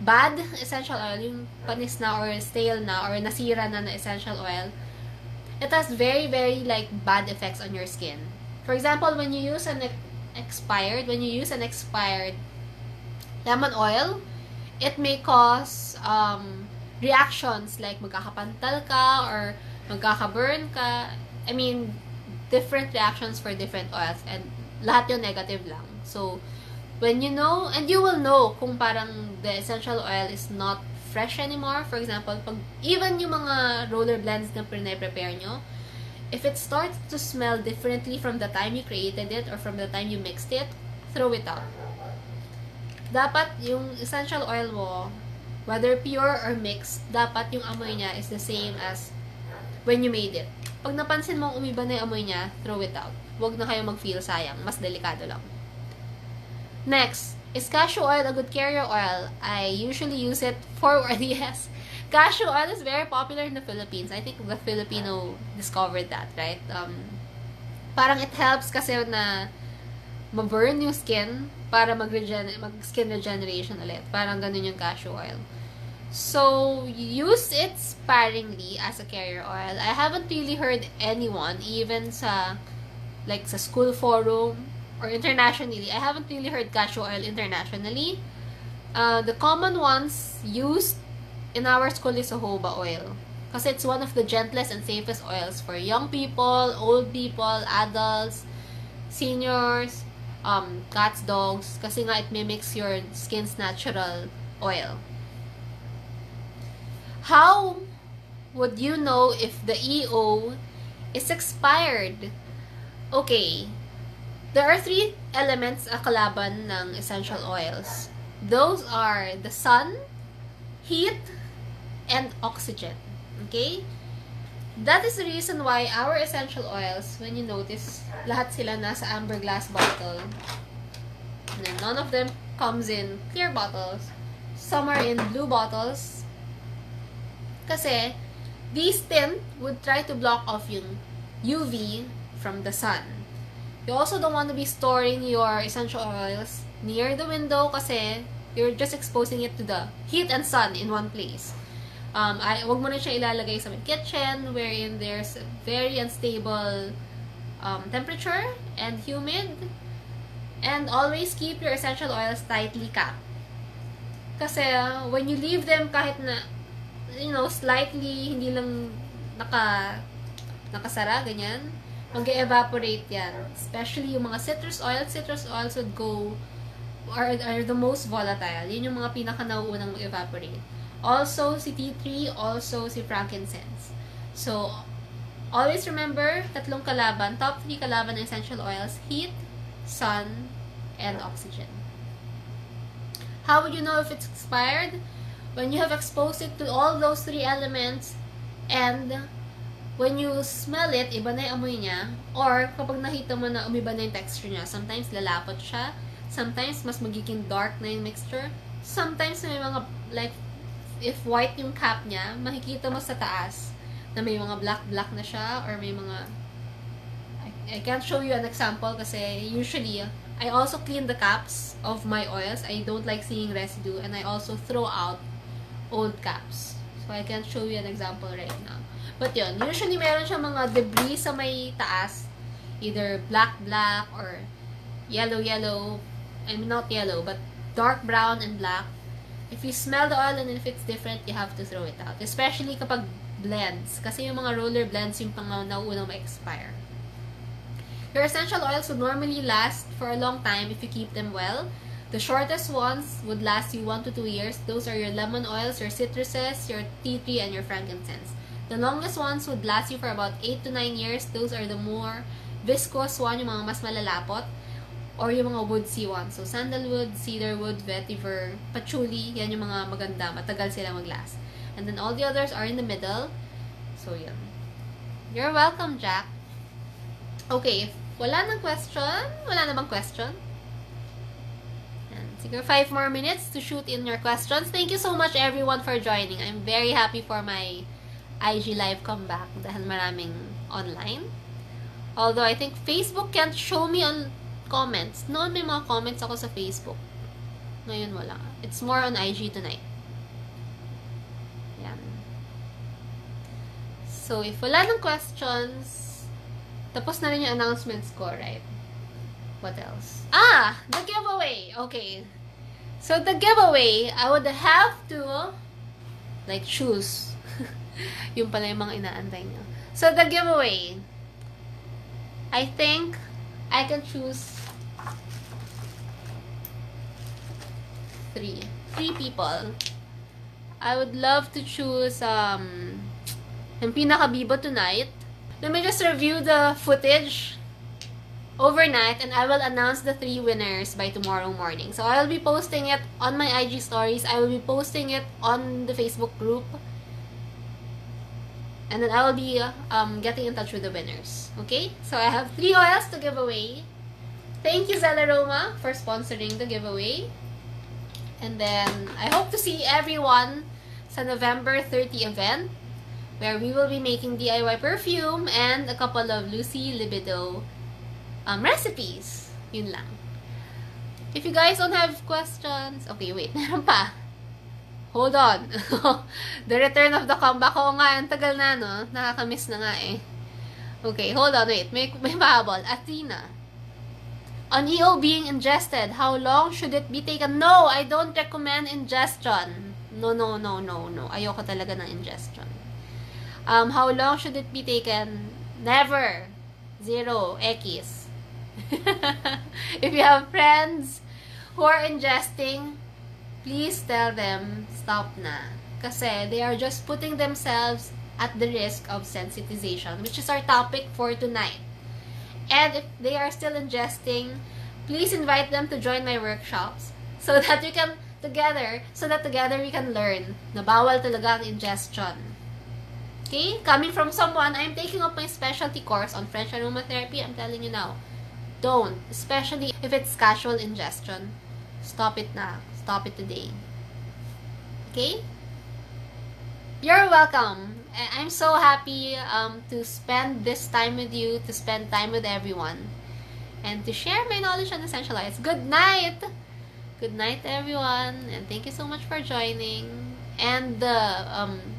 bad essential oil, yung panis na or stale na or nasira na essential oil, it has very, very like bad effects on your skin. For example, when you use an expired lemon oil, it may cause reactions like magkakapantal ka or magkaka-burn ka. I mean, different reactions for different oils and lahat yung negative lang. So, when you know, and you will know kung parang the essential oil is not fresh anymore. For example, pag even yung mga roller blends na prepare nyo, if it starts to smell differently from the time you created it or from the time you mixed it, throw it out. Dapat yung essential oil mo, whether pure or mixed, dapat yung amoy niya is the same as when you made it. Pag napansin mong umiba na yung amoy niya, throw it out. Huwag na kayo mag-feel sayang. Mas delikado lang. Next, is cashew oil a good carrier oil? I usually use it forward, yes. Cashew oil is very popular in the Philippines. I think the Filipino discovered that, right? Parang it helps kasi na ma-burn yung skin para mag-skin regeneration ulit. Parang ganun yung cashew oil. So, use it sparingly as a carrier oil. I haven't really heard anyone, even sa school forum or internationally, I haven't really heard cashew oil internationally. The common ones used in our school is jojoba oil. Kasi it's one of the gentlest and safest oils for young people, old people, adults, seniors, cats, dogs. Kasi nga it mimics your skin's natural oil. How would you know if the EO is expired? Okay, there are 3 elements a kalaban ng essential oils. Those are the sun, heat, and oxygen. Okay? That is the reason why our essential oils, when you notice, lahat sila nasa amber glass bottle. And then none of them comes in clear bottles. Some are in blue bottles. Kasi, these tint would try to block off yung UV from the sun. You also don't want to be storing your essential oils near the window kasi you're just exposing it to the heat and sun in one place. Wag mo na siya ilalagay sa kitchen wherein there's very unstable temperature and humid. And always keep your essential oils tightly capped. Kasi when you leave them kahit na slightly, hindi lang nakasara, ganyan, mag-evaporate yan. Especially yung mga citrus oils. Citrus oils would are the most volatile. Yun yung mga pinaka-nauunang mag-evaporate. Also, si tea tree, also si frankincense. So, always remember, top 3 kalaban ng essential oils, heat, sun, and oxygen. How would you know if it's expired? When you have exposed it to all those 3 elements, and when you smell it, iba na yung amoy niya, or kapag nakita mo na umiba na yung texture niya, sometimes lalapot siya, sometimes mas magiging dark na yung mixture, sometimes may mga, if white yung cap niya, makikita mo sa taas, na may mga black na siya, or may mga, I can't show you an example kasi usually, I also clean the caps of my oils. I don't like seeing residue, and I also throw out old caps. So, I can't show you an example right now. But yun, usually meron siya mga debris sa may taas. Either black or yellow. I mean, not yellow, but dark brown and black. If you smell the oil and if it's different, you have to throw it out. Especially kapag blends. Kasi yung mga roller blends yung nauunang ma-expire. Your essential oils would normally last for a long time if you keep them well. The shortest ones would last you 1 to 2 years. Those are your lemon oils, your citruses, your tea tree, and your frankincense. The longest ones would last you for about 8 to 9 years. Those are the more viscous one, yung mga mas malalapot, or yung mga woodsy ones. So, sandalwood, cedarwood, vetiver, patchouli, yan yung mga maganda. Matagal sila mag-last. And then all the others are in the middle. So, yan. You're welcome, Jack. Okay, if wala na bang question? Siguro 5 more minutes to shoot in your questions. Thank you so much everyone for joining. I'm very happy for my IG live comeback dahil maraming online. Although I think Facebook can't show me on comments. Noon may mga comments ako sa Facebook. Ngayon wala. It's more on IG tonight. Yan. So if wala ng questions, tapos na rin yung announcements ko, right? What else? The giveaway. Okay. So, the giveaway, I would have to, choose. Yung pala yung mga inaantay nyo. So, the giveaway, I think I can choose 3 people. I would love to choose, yung pinaka-bibo tonight. Let me just review the footage overnight, and I will announce the 3 winners by tomorrow morning. So, I will be posting it on my IG stories. I will be posting it on the Facebook group. And then I will be getting in touch with the winners. Okay? So I have 3 oils to give away. Thank you, Zelaroma, for sponsoring the giveaway. And then I hope to see everyone sa November 30 event, where we will be making DIY perfume and a couple of Lucy Libido recipes. Yun lang. If you guys don't have questions... Okay, wait. Meron pa. Hold on. The return of the comeback. Oo nga, ang tagal na, no? Nakakamiss na nga eh. Okay, hold on, wait. May pahabol. Athena. On EO being ingested, how long should it be taken? No, I don't recommend ingestion. No. Ayoko talaga ng ingestion. How long should it be taken? Never. 0. X. If you have friends who are ingesting, please tell them stop na. Kasi they are just putting themselves at the risk of sensitization, which is our topic for tonight. And if they are still ingesting, please invite them to join my workshops so that together we can learn na bawal talaga ang ingestion. Okay? Coming from someone, I'm taking up my specialty course on French aromatherapy. I'm telling you now, don't. Especially if it's casual ingestion. Stop it na. Stop it today. Okay? You're welcome. I'm so happy to spend this time with you, to spend time with everyone, and to share my knowledge on essential oils. Good night! Good night, everyone, and thank you so much for joining. And the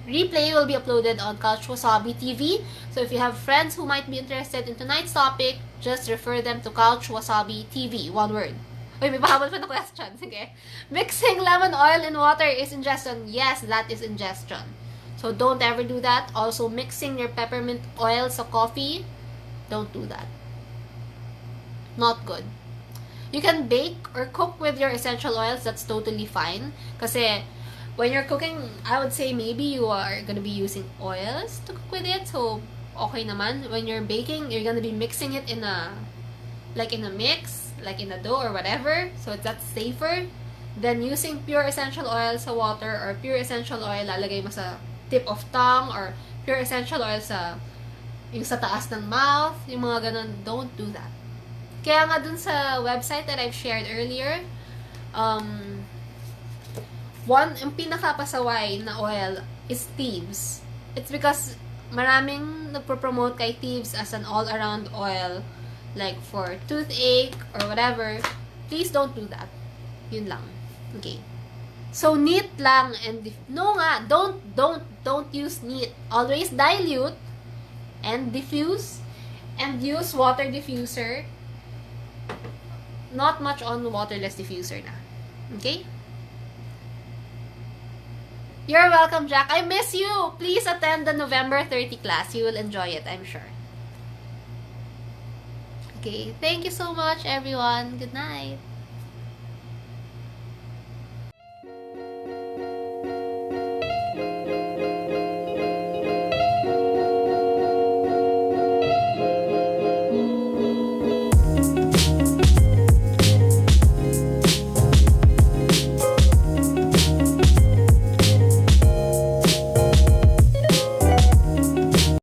replay will be uploaded on couchwasabiTV. So if you have friends who might be interested in tonight's topic, just refer them to couchwasabiTV. One word. Uy, may pahabol pa na question. Sige. Mixing lemon oil in water is ingestion. Yes, that is ingestion. So don't ever do that. Also, mixing your peppermint oil sa coffee, don't do that. Not good. You can bake or cook with your essential oils. That's totally fine. Kasi when you're cooking, I would say maybe you are gonna be using oils to cook with it. So, okay naman. When you're baking, you're gonna be mixing it in a mix, like in a dough or whatever. So, that's safer than using pure essential oil sa water, or pure essential oil lalagay mo sa tip of tongue, or pure essential oil yung sa taas ng mouth, yung mga ganun. Don't do that. Kaya nga dun sa website that I've shared earlier, yung pinakapasaway na oil is Thieves. It's because maraming nagpo-promote kay Thieves as an all-around oil, like for toothache or whatever. Please don't do that. Yun lang. Okay. So, neat lang and don't use neat. Always dilute and diffuse, and use water diffuser. Not much on waterless diffuser na. Okay? You're welcome, Jack. I miss you. Please attend the November 30 class. You will enjoy it, I'm sure. Okay. Thank you so much, everyone. Good night.